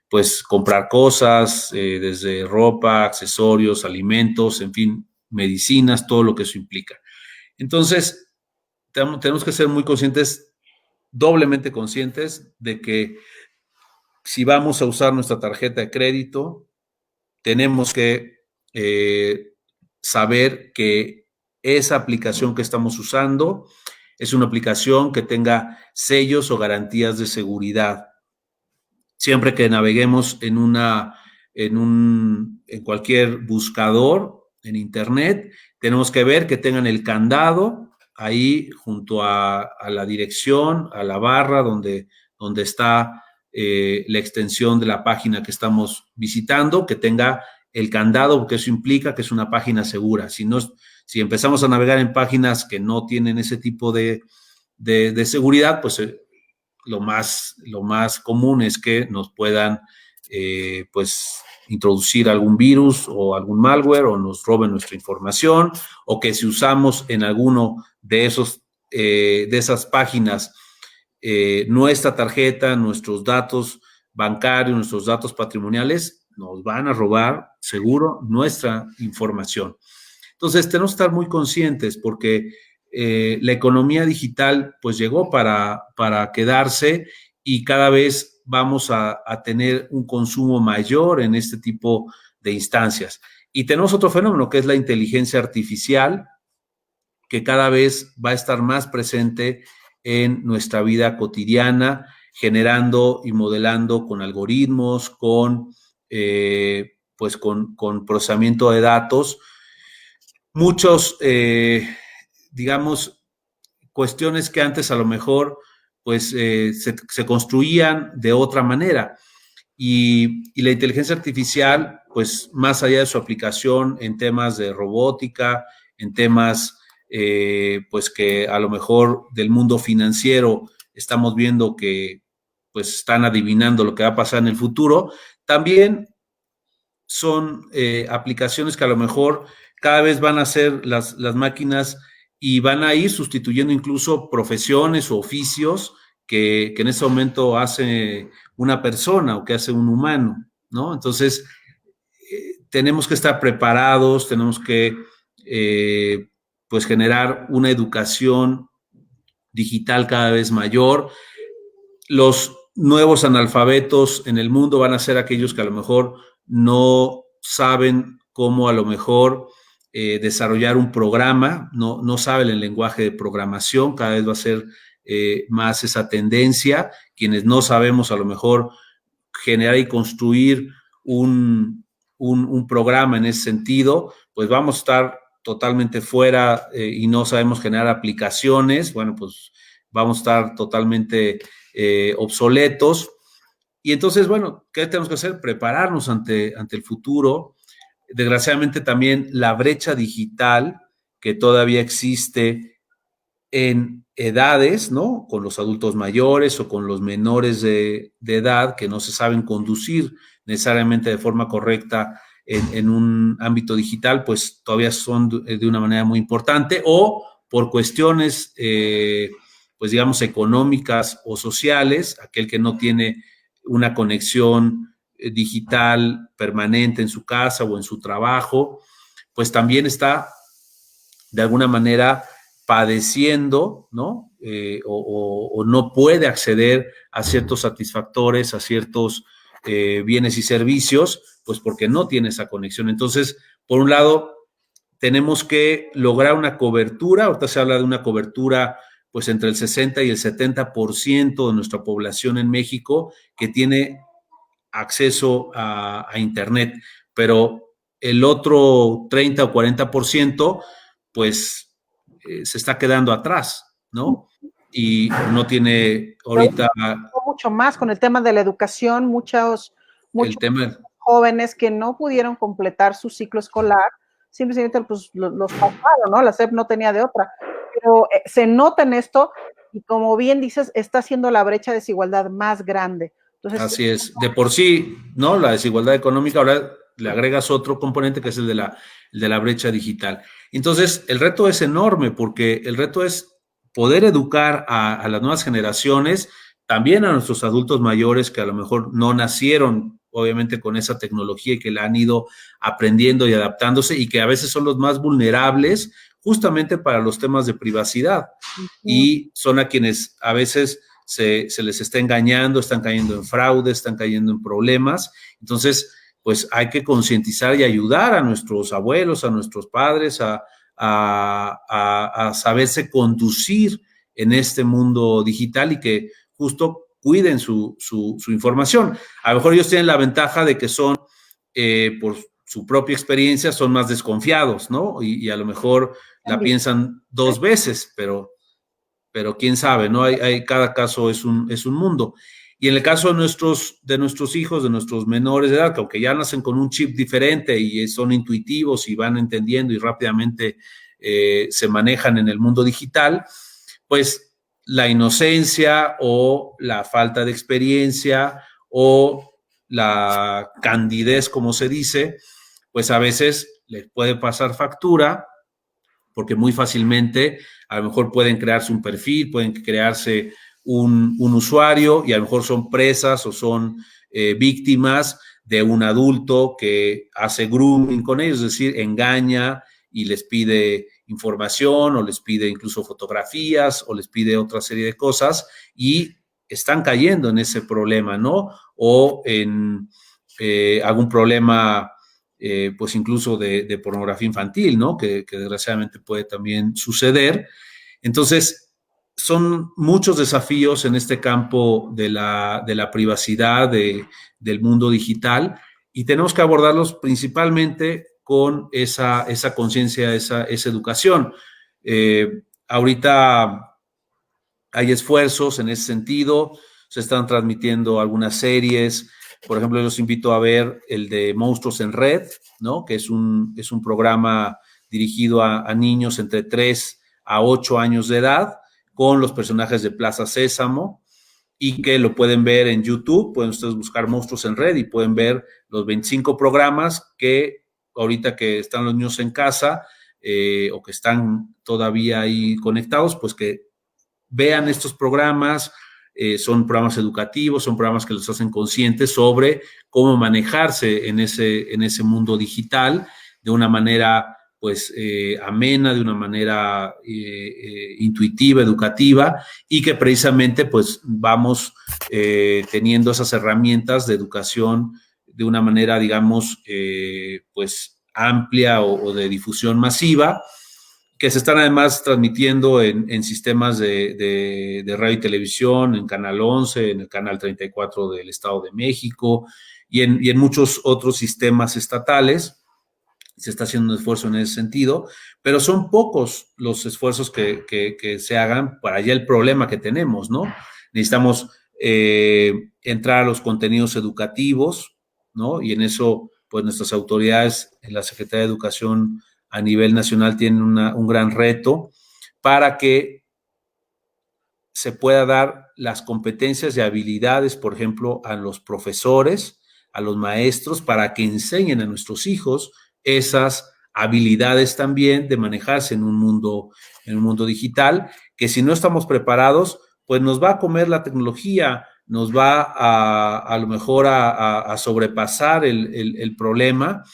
pues, comprar cosas, desde ropa, accesorios, alimentos, en fin, medicinas, todo lo que eso implica. Entonces, tenemos que ser muy conscientes, doblemente conscientes, de que si vamos a usar nuestra tarjeta de crédito, tenemos que saber que esa aplicación que estamos usando es una aplicación que tenga sellos o garantías de seguridad. Siempre que naveguemos en cualquier buscador en internet, tenemos que ver que tengan el candado ahí junto a la dirección, a la barra donde está la extensión de la página que estamos visitando, que tenga el candado, porque eso implica que es una página segura. Si empezamos a navegar en páginas que no tienen ese tipo de seguridad, pues lo más común es que nos puedan, pues, introducir algún virus o algún malware, o nos roben nuestra información, o que si usamos en alguno de esas páginas nuestra tarjeta, nuestros datos bancarios, nuestros datos patrimoniales, nos van a robar seguro nuestra información. Entonces, tenemos que estar muy conscientes, porque la economía digital pues llegó para quedarse, y cada vez vamos a tener un consumo mayor en este tipo de instancias. Y tenemos otro fenómeno, que es la inteligencia artificial, que cada vez va a estar más presente en nuestra vida cotidiana, generando y modelando con algoritmos, pues con procesamiento de datos, muchos, digamos, cuestiones que antes a lo mejor pues se construían de otra manera. Y la inteligencia artificial, pues más allá de su aplicación en temas de robótica, en temas pues que a lo mejor del mundo financiero estamos viendo que pues están adivinando lo que va a pasar en el futuro, también son aplicaciones que a lo mejor cada vez van a ser las máquinas, y van a ir sustituyendo incluso profesiones o oficios que en ese momento hace una persona o que hace un humano, ¿no? Entonces, tenemos que estar preparados, tenemos que pues generar una educación digital cada vez mayor. Los nuevos analfabetos en el mundo van a ser aquellos que a lo mejor no saben cómo a lo mejor desarrollar un programa, no saben el lenguaje de programación, cada vez va a ser más esa tendencia. Quienes no sabemos a lo mejor generar y construir un programa en ese sentido, pues vamos a estar totalmente fuera y no sabemos generar aplicaciones, bueno, pues vamos a estar totalmente obsoletos. Y entonces, bueno, ¿qué tenemos que hacer? Prepararnos ante el futuro. Desgraciadamente también la brecha digital que todavía existe en edades, ¿no? Con los adultos mayores o con los menores de edad que no se saben conducir necesariamente de forma correcta en un ámbito digital, pues todavía son de una manera muy importante, o por cuestiones, pues digamos, económicas o sociales, aquel que no tiene una conexión digital permanente en su casa o en su trabajo, pues también está de alguna manera padeciendo, ¿no? O no puede acceder a ciertos satisfactores, a ciertos bienes y servicios, pues porque no tiene esa conexión. Entonces, por un lado, tenemos que lograr una cobertura. Ahorita se habla de una cobertura pues entre el 60 y el 70% de nuestra población en México que tiene acceso a Internet, pero el otro 30 o 40% pues se está quedando atrás, ¿no? Y no tiene ahorita mucho más con el tema de la educación, muchos el tema. jóvenes que no pudieron completar su ciclo escolar, simplemente pues los pasaron, ¿no? La SEP no tenía de otra. Pero se nota en esto y como bien dices, está haciendo la brecha de desigualdad más grande. Entonces, así es. De por sí, ¿no? La desigualdad económica, ahora le agregas otro componente que es el de la brecha digital. Entonces, el reto es enorme porque el reto es poder educar a las nuevas generaciones, también a nuestros adultos mayores que a lo mejor no nacieron, obviamente, con esa tecnología y que la han ido aprendiendo y adaptándose y que a veces son los más vulnerables justamente para los temas de privacidad. Y son a quienes a veces se les está engañando, están cayendo en fraude, están cayendo en problemas. Entonces, pues hay que concientizar y ayudar a nuestros abuelos, a nuestros padres a saberse conducir en este mundo digital y que justo cuiden su información. A lo mejor ellos tienen la ventaja de que son, por su propia experiencia, son más desconfiados, ¿no? Y a lo mejor la piensan dos veces, pero quién sabe, ¿no? Cada caso es un mundo. Y en el caso de nuestros hijos, de nuestros menores de edad, que aunque ya nacen con un chip diferente y son intuitivos y van entendiendo y rápidamente se manejan en el mundo digital, pues la inocencia o la falta de experiencia o la candidez, como se dice, pues a veces les puede pasar factura porque muy fácilmente a lo mejor pueden crearse un perfil, pueden crearse un usuario y a lo mejor son presas o son víctimas de un adulto que hace grooming con ellos, es decir, engaña y les pide información o les pide incluso fotografías o les pide otra serie de cosas y están cayendo en ese problema, ¿no? O en algún problema pues incluso de pornografía infantil, ¿no? Que desgraciadamente puede también suceder. Entonces, son muchos desafíos en este campo de la privacidad, del mundo digital, y tenemos que abordarlos principalmente con esa conciencia, esa educación. Ahorita hay esfuerzos en ese sentido, se están transmitiendo algunas series. Por ejemplo, yo los invito a ver el de Monstruos en Red, ¿no? Que es un programa dirigido a niños entre 3 a 8 años de edad, con los personajes de Plaza Sésamo, y que lo pueden ver en YouTube. Pueden ustedes buscar Monstruos en Red y pueden ver los 25 programas que ahorita que están los niños en casa o que están todavía ahí conectados, pues que vean estos programas. Son programas educativos, son programas que los hacen conscientes sobre cómo manejarse en ese mundo digital de una manera pues amena, de una manera intuitiva, educativa, y que precisamente pues vamos teniendo esas herramientas de educación de una manera, digamos, pues amplia o de difusión masiva, que se están además transmitiendo en sistemas de radio y televisión, en Canal 11, en el Canal 34 del Estado de México y en muchos otros sistemas estatales. Se está haciendo un esfuerzo en ese sentido, pero son pocos los esfuerzos que se hagan para ya el problema que tenemos, ¿no? Necesitamos entrar a los contenidos educativos, ¿no? Y en eso, pues nuestras autoridades en la Secretaría de Educación a nivel nacional tienen un gran reto para que se pueda dar las competencias y habilidades, por ejemplo, a los profesores, a los maestros, para que enseñen a nuestros hijos esas habilidades también de manejarse en un mundo digital, que si no estamos preparados, pues nos va a comer la tecnología, nos va a lo mejor a sobrepasar el problema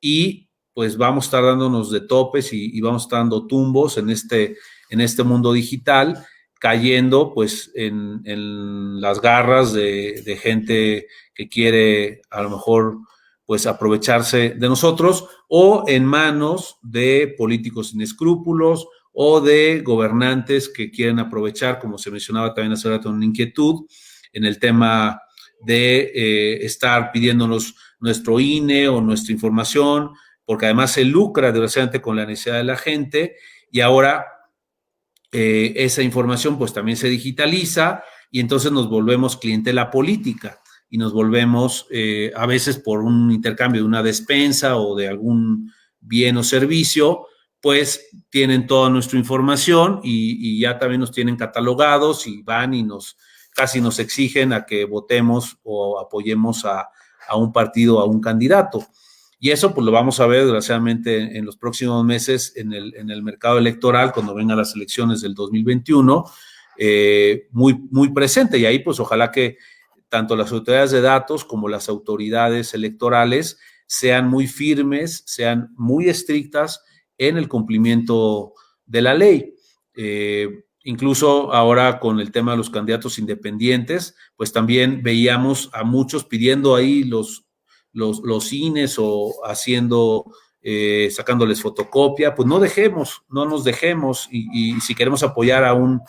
y pues vamos a estar dándonos de topes y vamos a estar dando tumbos en este mundo digital, cayendo pues en las garras de gente que quiere a lo mejor pues aprovecharse de nosotros, o en manos de políticos sin escrúpulos o de gobernantes que quieren aprovechar, como se mencionaba también hace rato, una inquietud en el tema de estar pidiéndonos nuestro INE o nuestra información, porque además se lucra desgraciadamente con la necesidad de la gente, y ahora esa información pues también se digitaliza y entonces nos volvemos clientela política y nos volvemos a veces por un intercambio de una despensa o de algún bien o servicio, pues tienen toda nuestra información y ya también nos tienen catalogados y van y casi nos exigen a que votemos o apoyemos a un partido, a un candidato. Y eso pues lo vamos a ver desgraciadamente en los próximos meses en el mercado electoral, cuando vengan las elecciones del 2021, muy presente. Y ahí pues ojalá que tanto las autoridades de datos como las autoridades electorales sean muy firmes, sean muy estrictas en el cumplimiento de la ley. Incluso ahora con el tema de los candidatos independientes, pues también veíamos a muchos pidiendo ahí los INES o sacándoles fotocopia. Pues no nos dejemos y si queremos apoyar a un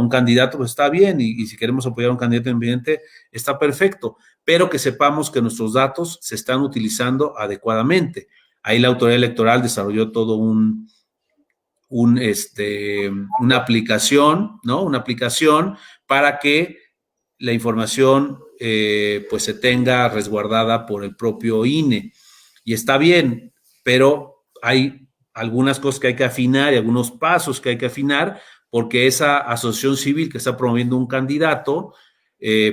candidato, pues está bien, y si queremos apoyar a un candidato independiente, está perfecto, pero que sepamos que nuestros datos se están utilizando adecuadamente. Ahí la autoridad electoral desarrolló todo una aplicación, ¿no? Una aplicación para que la información pues se tenga resguardada por el propio INE. Y está bien, pero hay algunas cosas que hay que afinar y algunos pasos que hay que afinar, porque esa asociación civil que está promoviendo un candidato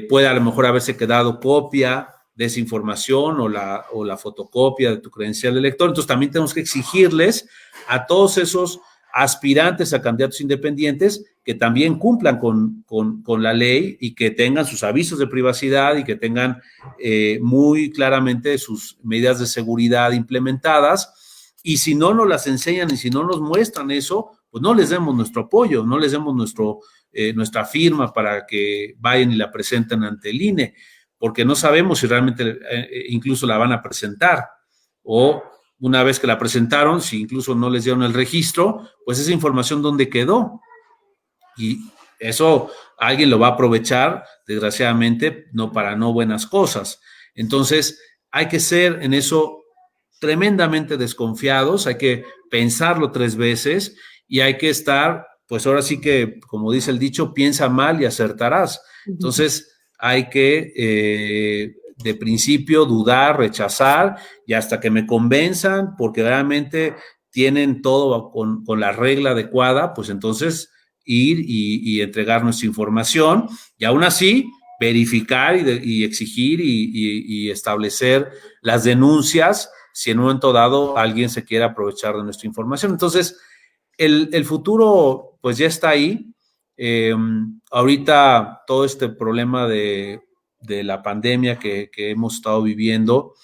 puede a lo mejor haberse quedado copia de esa información o la fotocopia de tu credencial de elector. Entonces también tenemos que exigirles a todos esos aspirantes a candidatos independientes que también cumplan con la ley y que tengan sus avisos de privacidad y que tengan muy claramente sus medidas de seguridad implementadas. Y si no nos las enseñan y si no nos muestran eso, pues no les demos nuestro apoyo, no les demos nuestra firma para que vayan y la presenten ante el INE, porque no sabemos si realmente incluso la van a presentar, o una vez que la presentaron, si incluso no les dieron el registro, pues esa información ¿dónde quedó? Y eso alguien lo va a aprovechar, desgraciadamente, para no buenas cosas. Entonces, hay que ser en eso tremendamente desconfiados, hay que pensarlo 3 veces y hay que estar, pues ahora sí que, como dice el dicho, piensa mal y acertarás. Entonces, hay que, de principio, dudar, rechazar y hasta que me convenzan, porque realmente tienen todo con la regla adecuada, pues entonces ir y entregar nuestra información y aún así verificar y exigir y establecer las denuncias si en un momento dado alguien se quiere aprovechar de nuestra información. Entonces, el futuro pues ya está ahí. Ahorita todo este problema de la pandemia que hemos estado viviendo,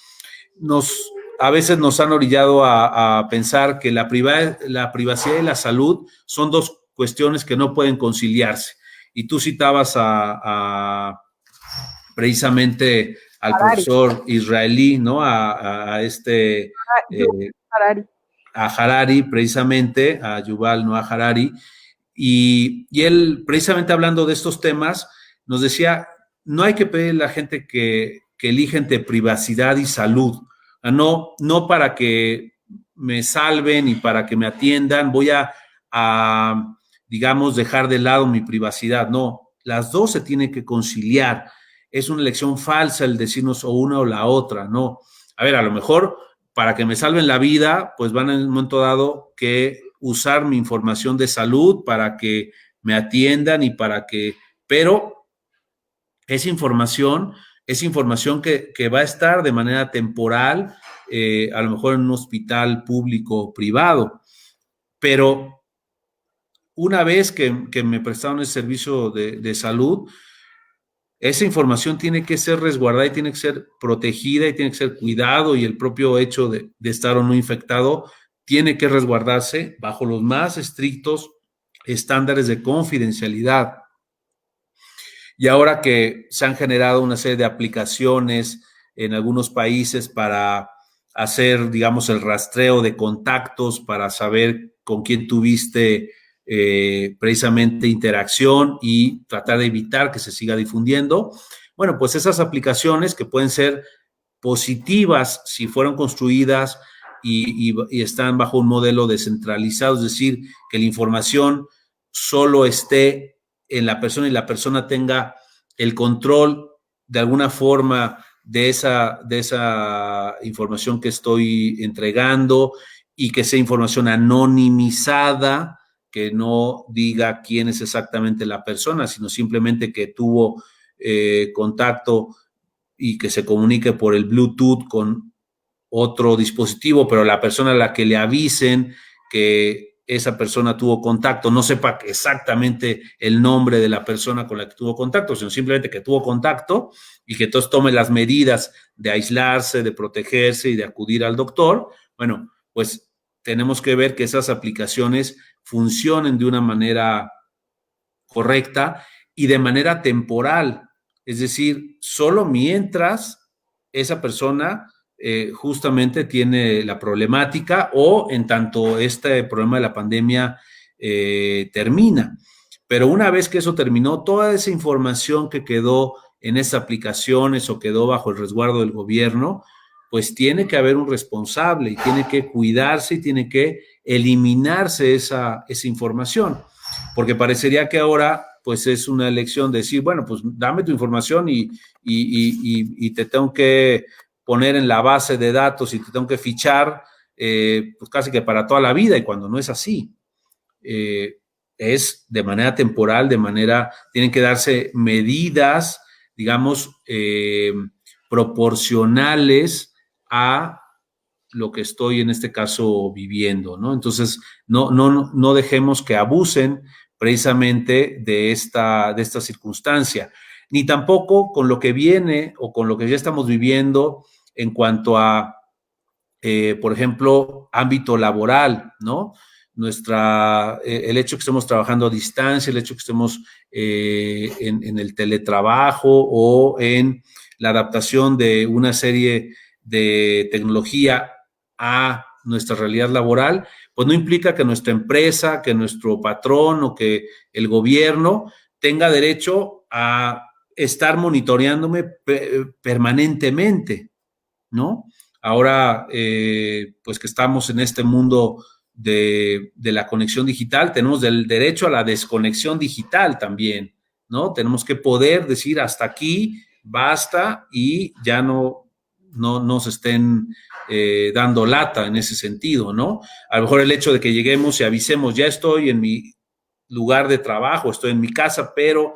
a veces nos han orillado a pensar que la privacidad y la salud son dos cuestiones que no pueden conciliarse. Y tú citabas precisamente al Harari. profesor israelí, ¿no? A Harari, precisamente, a Yuval Noah Harari, y él, precisamente hablando de estos temas, nos decía, no hay que pedirle a la gente que elija entre privacidad y salud. No para que me salven y para que me atiendan, voy a digamos, dejar de lado mi privacidad. No, las dos se tienen que conciliar. Es una elección falsa el decirnos o una o la otra, no. A ver, a lo mejor para que me salven la vida, pues van en un momento dado que usar mi información de salud para que me atiendan y pero esa información que va a estar de manera temporal, a lo mejor en un hospital público o privado, pero una vez que me prestaron el servicio de salud, esa información tiene que ser resguardada y tiene que ser protegida y tiene que ser cuidado, y el propio hecho de estar o no infectado tiene que resguardarse bajo los más estrictos estándares de confidencialidad. Y ahora que se han generado una serie de aplicaciones en algunos países para hacer, digamos, el rastreo de contactos, para saber con quién tuviste precisamente interacción y tratar de evitar que se siga difundiendo. Bueno, pues esas aplicaciones que pueden ser positivas si fueron construidas y están bajo un modelo descentralizado, es decir, que la información solo esté en la persona y la persona tenga el control de alguna forma de esa información que estoy entregando, y que sea información anonimizada, que no diga quién es exactamente la persona, sino simplemente que tuvo contacto y que se comunique por el Bluetooth con otro dispositivo, pero la persona a la que le avisen que esa persona tuvo contacto no sepa exactamente el nombre de la persona con la que tuvo contacto, sino simplemente que tuvo contacto y que entonces tome las medidas de aislarse, de protegerse y de acudir al doctor. Bueno, pues tenemos que ver que esas aplicaciones funcionen de una manera correcta y de manera temporal, es decir, solo mientras esa persona justamente tiene la problemática o en tanto este problema de la pandemia termina. Pero una vez que eso terminó, toda esa información que quedó en esas aplicaciones o quedó bajo el resguardo del gobierno, pues tiene que haber un responsable y tiene que cuidarse y tiene que eliminarse esa información, porque parecería que ahora pues es una elección de decir, bueno, pues dame tu información y te tengo que poner en la base de datos y te tengo que fichar pues casi que para toda la vida, y cuando no es así. Es de manera temporal, tienen que darse medidas, digamos, proporcionales a lo que estoy en este caso viviendo, ¿no? Entonces, no dejemos que abusen precisamente de esta circunstancia, ni tampoco con lo que viene o con lo que ya estamos viviendo en cuanto a, por ejemplo, ámbito laboral, ¿no? El hecho que estemos trabajando a distancia, el hecho que estemos en el teletrabajo o en la adaptación de una serie de tecnología a nuestra realidad laboral, pues no implica que nuestra empresa, que nuestro patrón o que el gobierno tenga derecho a estar monitoreándome permanentemente, ¿no? Ahora, pues que estamos en este mundo de la conexión digital, tenemos el derecho a la desconexión digital también, ¿no? Tenemos que poder decir hasta aquí, basta, y ya no nos estén dando lata en ese sentido, ¿no? A lo mejor el hecho de que lleguemos y avisemos, ya estoy en mi lugar de trabajo, estoy en mi casa, pero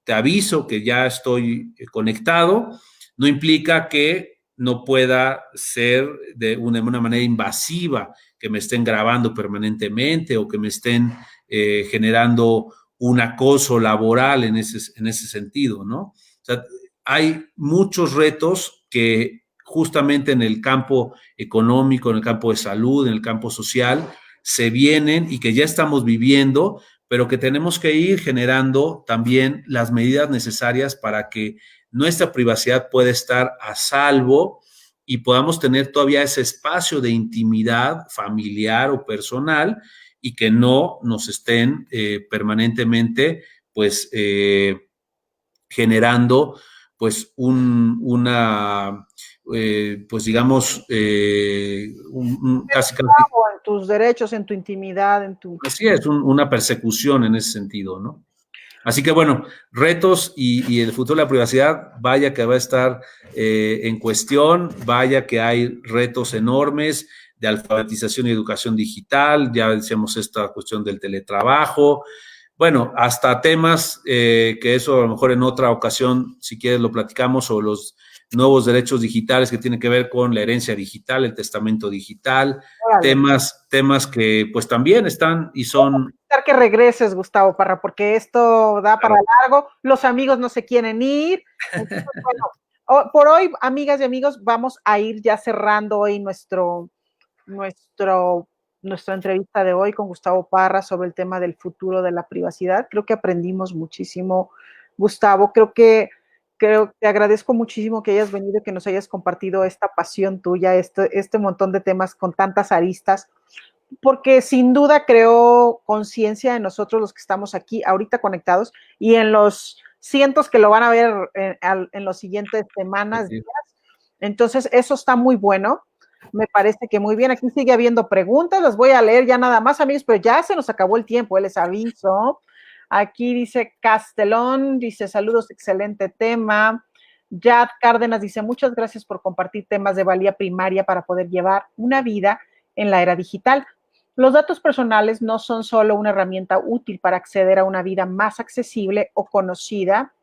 te aviso que ya estoy conectado, no implica que no pueda ser de una manera invasiva, que me estén grabando permanentemente o que me estén generando un acoso laboral en ese sentido, ¿no? O sea, hay muchos retos que justamente en el campo económico, en el campo de salud, en el campo social, se vienen y que ya estamos viviendo, pero que tenemos que ir generando también las medidas necesarias para que nuestra privacidad pueda estar a salvo y podamos tener todavía ese espacio de intimidad familiar o personal y que no nos estén permanentemente pues generando pues pues digamos casi en tus derechos, en tu intimidad, en tu... Así es, una persecución en ese sentido, ¿no? Así que bueno, retos y el futuro de la privacidad, vaya que va a estar en cuestión, vaya que hay retos enormes de alfabetización y educación digital, ya decíamos esta cuestión del teletrabajo, bueno, hasta temas que eso a lo mejor en otra ocasión, si quieres lo platicamos, o los nuevos derechos digitales que tienen que ver con la herencia digital, el testamento digital, temas que pues también están y son... Que regreses, Gustavo Parra, porque esto da para largo, los amigos no se quieren ir. Entonces, bueno, por hoy, amigas y amigos, vamos a ir ya cerrando hoy nuestra entrevista de hoy con Gustavo Parra sobre el tema del futuro de la privacidad. Creo que aprendimos muchísimo, Gustavo. Creo que te agradezco muchísimo que hayas venido y que nos hayas compartido esta pasión tuya, este montón de temas con tantas aristas, porque sin duda creó conciencia en nosotros los que estamos aquí ahorita conectados y en los cientos que lo van a ver en los siguientes semanas, días. Entonces, eso está muy bueno. Me parece que muy bien. Aquí sigue habiendo preguntas, las voy a leer ya nada más, amigos, pero ya se nos acabó el tiempo, les aviso. Aquí dice Castelón, dice saludos, excelente tema. Jad Cárdenas dice muchas gracias por compartir temas de valía primaria para poder llevar una vida en la era digital. Los datos personales no son solo una herramienta útil para acceder a una vida más accesible o conocida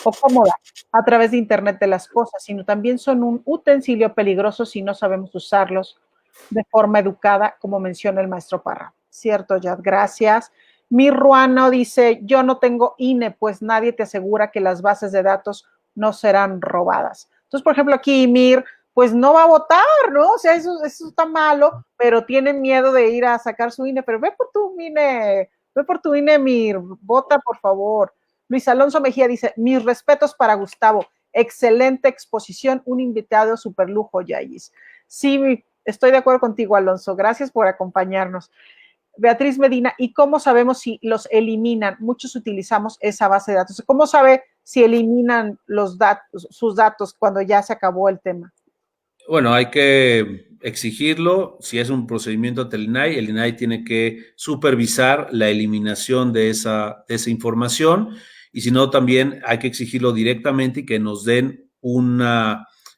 o cómoda a través de Internet de las cosas, sino también son un utensilio peligroso si no sabemos usarlos de forma educada, como menciona el maestro Parra. Cierto, Yad, gracias. Mi Ruano dice, yo no tengo INE, pues nadie te asegura que las bases de datos no serán robadas. Entonces, por ejemplo, aquí Mir, pues no va a votar, ¿no? O sea, eso está malo, pero tienen miedo de ir a sacar su INE, pero ve por tu INE, Mir, vota, por favor. Luis Alonso Mejía dice, mis respetos para Gustavo, excelente exposición, un invitado super lujo, Yayis. Sí, estoy de acuerdo contigo, Alonso, gracias por acompañarnos. Beatriz Medina, ¿y cómo sabemos si los eliminan? Muchos utilizamos esa base de datos. ¿Cómo sabe si eliminan sus datos cuando ya se acabó el tema? Bueno, hay que exigirlo. Si es un procedimiento ante el INAI tiene que supervisar la eliminación de esa información, y si no, también hay que exigirlo directamente y que nos den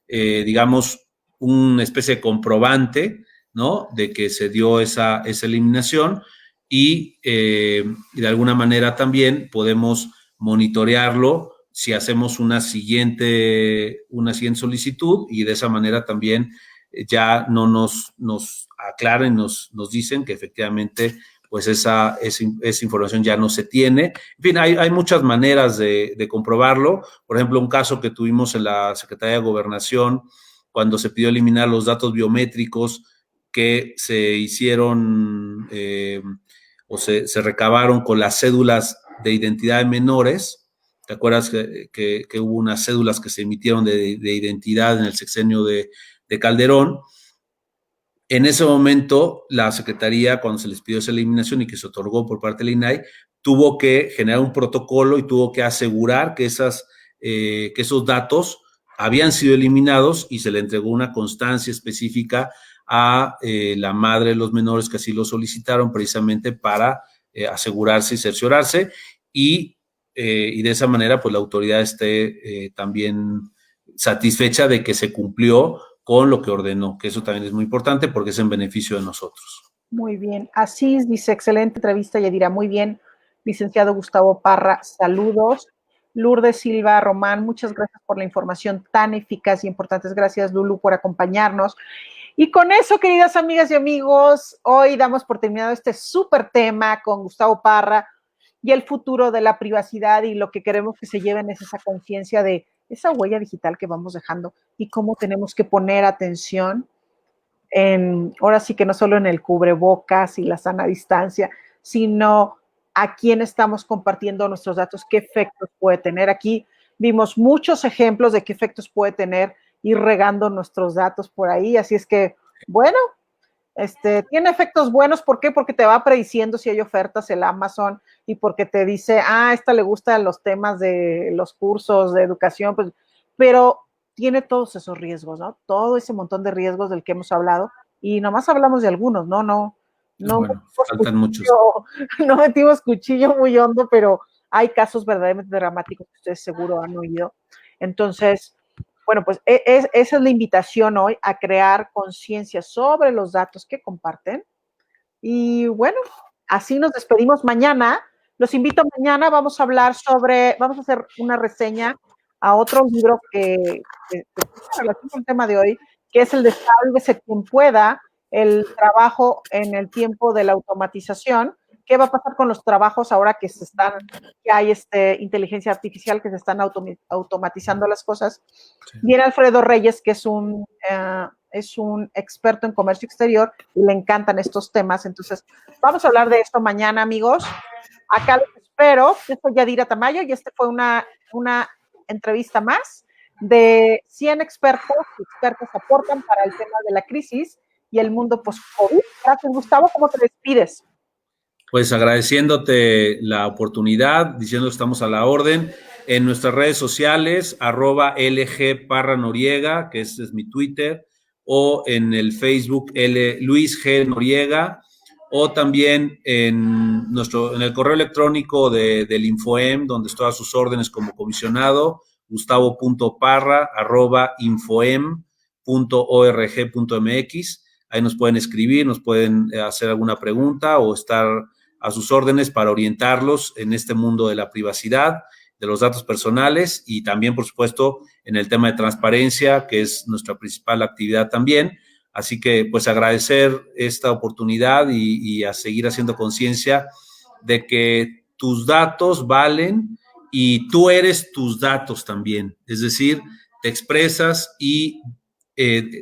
digamos, una especie de comprobante, ¿no? De que se dio esa eliminación, y de alguna manera también podemos monitorearlo si hacemos una siguiente solicitud, y de esa manera también ya no nos aclaran, nos dicen que efectivamente pues esa información ya no se tiene. En fin, hay muchas maneras de comprobarlo. Por ejemplo, un caso que tuvimos en la Secretaría de Gobernación, cuando se pidió eliminar los datos biométricos que se hicieron o se recabaron con las cédulas de identidad de menores. ¿Te acuerdas que hubo unas cédulas que se emitieron de identidad en el sexenio de Calderón? En ese momento, la Secretaría, cuando se les pidió esa eliminación y que se otorgó por parte del INAI, tuvo que generar un protocolo y tuvo que asegurar que esos datos habían sido eliminados, y se le entregó una constancia específica a la madre de los menores que así lo solicitaron, precisamente para asegurarse y cerciorarse, y de esa manera pues la autoridad esté también satisfecha de que se cumplió con lo que ordenó, que eso también es muy importante porque es en beneficio de nosotros. Muy bien. Asís dice, excelente entrevista, Yadira. Muy bien, licenciado Gustavo Parra, saludos. Lourdes Silva Román, muchas gracias por la información tan eficaz y importante. Gracias, Lulu, por acompañarnos. Y con eso, queridas amigas y amigos, hoy damos por terminado este súper tema con Gustavo Parra y el futuro de la privacidad, y lo que queremos que se lleven es esa conciencia de esa huella digital que vamos dejando y cómo tenemos que poner atención ahora sí que no solo en el cubrebocas y la sana distancia, sino a quién estamos compartiendo nuestros datos, qué efectos puede tener. Aquí vimos muchos ejemplos de qué efectos puede tener ir regando nuestros datos por ahí, así es que, bueno, tiene efectos buenos. ¿Por qué? Porque te va prediciendo si hay ofertas el Amazon, y porque te dice, esta le gustan los temas de los cursos de educación, pues, pero tiene todos esos riesgos, ¿no? Todo ese montón de riesgos del que hemos hablado, y nomás hablamos de algunos, no bueno, faltan muchos. No metimos cuchillo muy hondo, pero hay casos verdaderamente dramáticos que ustedes seguro han oído. Entonces, bueno, pues esa es la invitación hoy, a crear conciencia sobre los datos que comparten. Y bueno, así nos despedimos mañana. Los invito mañana, vamos a hacer una reseña a otro libro que tiene relación con el tema de hoy, que es el de Sálvese quien pueda, el trabajo en el tiempo de la automatización. ¿Qué va a pasar con los trabajos ahora que hay inteligencia artificial, que se están automatizando las cosas? Sí. Viene Alfredo Reyes, que es un experto en comercio exterior y le encantan estos temas. Entonces, vamos a hablar de esto mañana, amigos. Acá los espero. Yo soy Yadira Tamayo y fue una entrevista más de 100 expertos y expertas aportan para el tema de la crisis y el mundo post-COVID. Gracias, Gustavo. ¿Cómo te despides? Pues agradeciéndote la oportunidad, diciendo que estamos a la orden. En nuestras redes sociales, @LG_Parra_Noriega, que ese es mi Twitter, o en el Facebook Luis G. Noriega, o también en el correo electrónico del Infoem, donde estoy a sus órdenes como comisionado, gustavo.parra@infoem.org.mx. ahí nos pueden escribir, nos pueden hacer alguna pregunta o estar a sus órdenes para orientarlos en este mundo de la privacidad, de los datos personales y también, por supuesto, en el tema de transparencia, que es nuestra principal actividad también. Así que, pues, agradecer esta oportunidad y a seguir haciendo conciencia de que tus datos valen y tú eres tus datos también. Es decir, te expresas y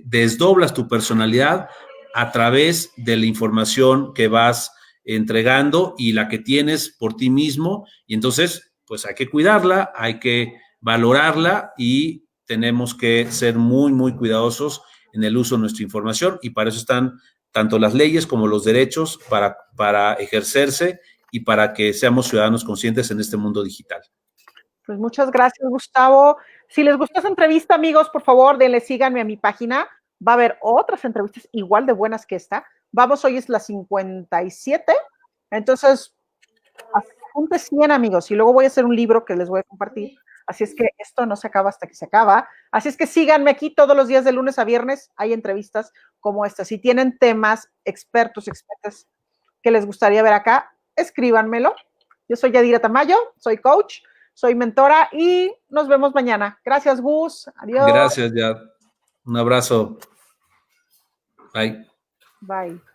desdoblas tu personalidad a través de la información que vas entregando y la que tienes por ti mismo. Y entonces, pues hay que cuidarla, hay que valorarla y tenemos que ser muy, muy cuidadosos en el uso de nuestra información y para eso están tanto las leyes como los derechos para ejercerse y para que seamos ciudadanos conscientes en este mundo digital. Pues muchas gracias, Gustavo. Si les gustó esa entrevista, amigos, por favor, denle, síganme a mi página. Va a haber otras entrevistas igual de buenas que esta. Vamos, hoy es la 57. Entonces, apunte 100, amigos, y luego voy a hacer un libro que les voy a compartir. Así es que esto no se acaba hasta que se acaba. Así es que síganme aquí todos los días de lunes a viernes. Hay entrevistas como esta. Si tienen temas, expertas que les gustaría ver acá, escríbanmelo. Yo soy Yadira Tamayo, soy coach, soy mentora y nos vemos mañana. Gracias, Gus. Adiós. Gracias, Yad. Un abrazo. Bye. Bye.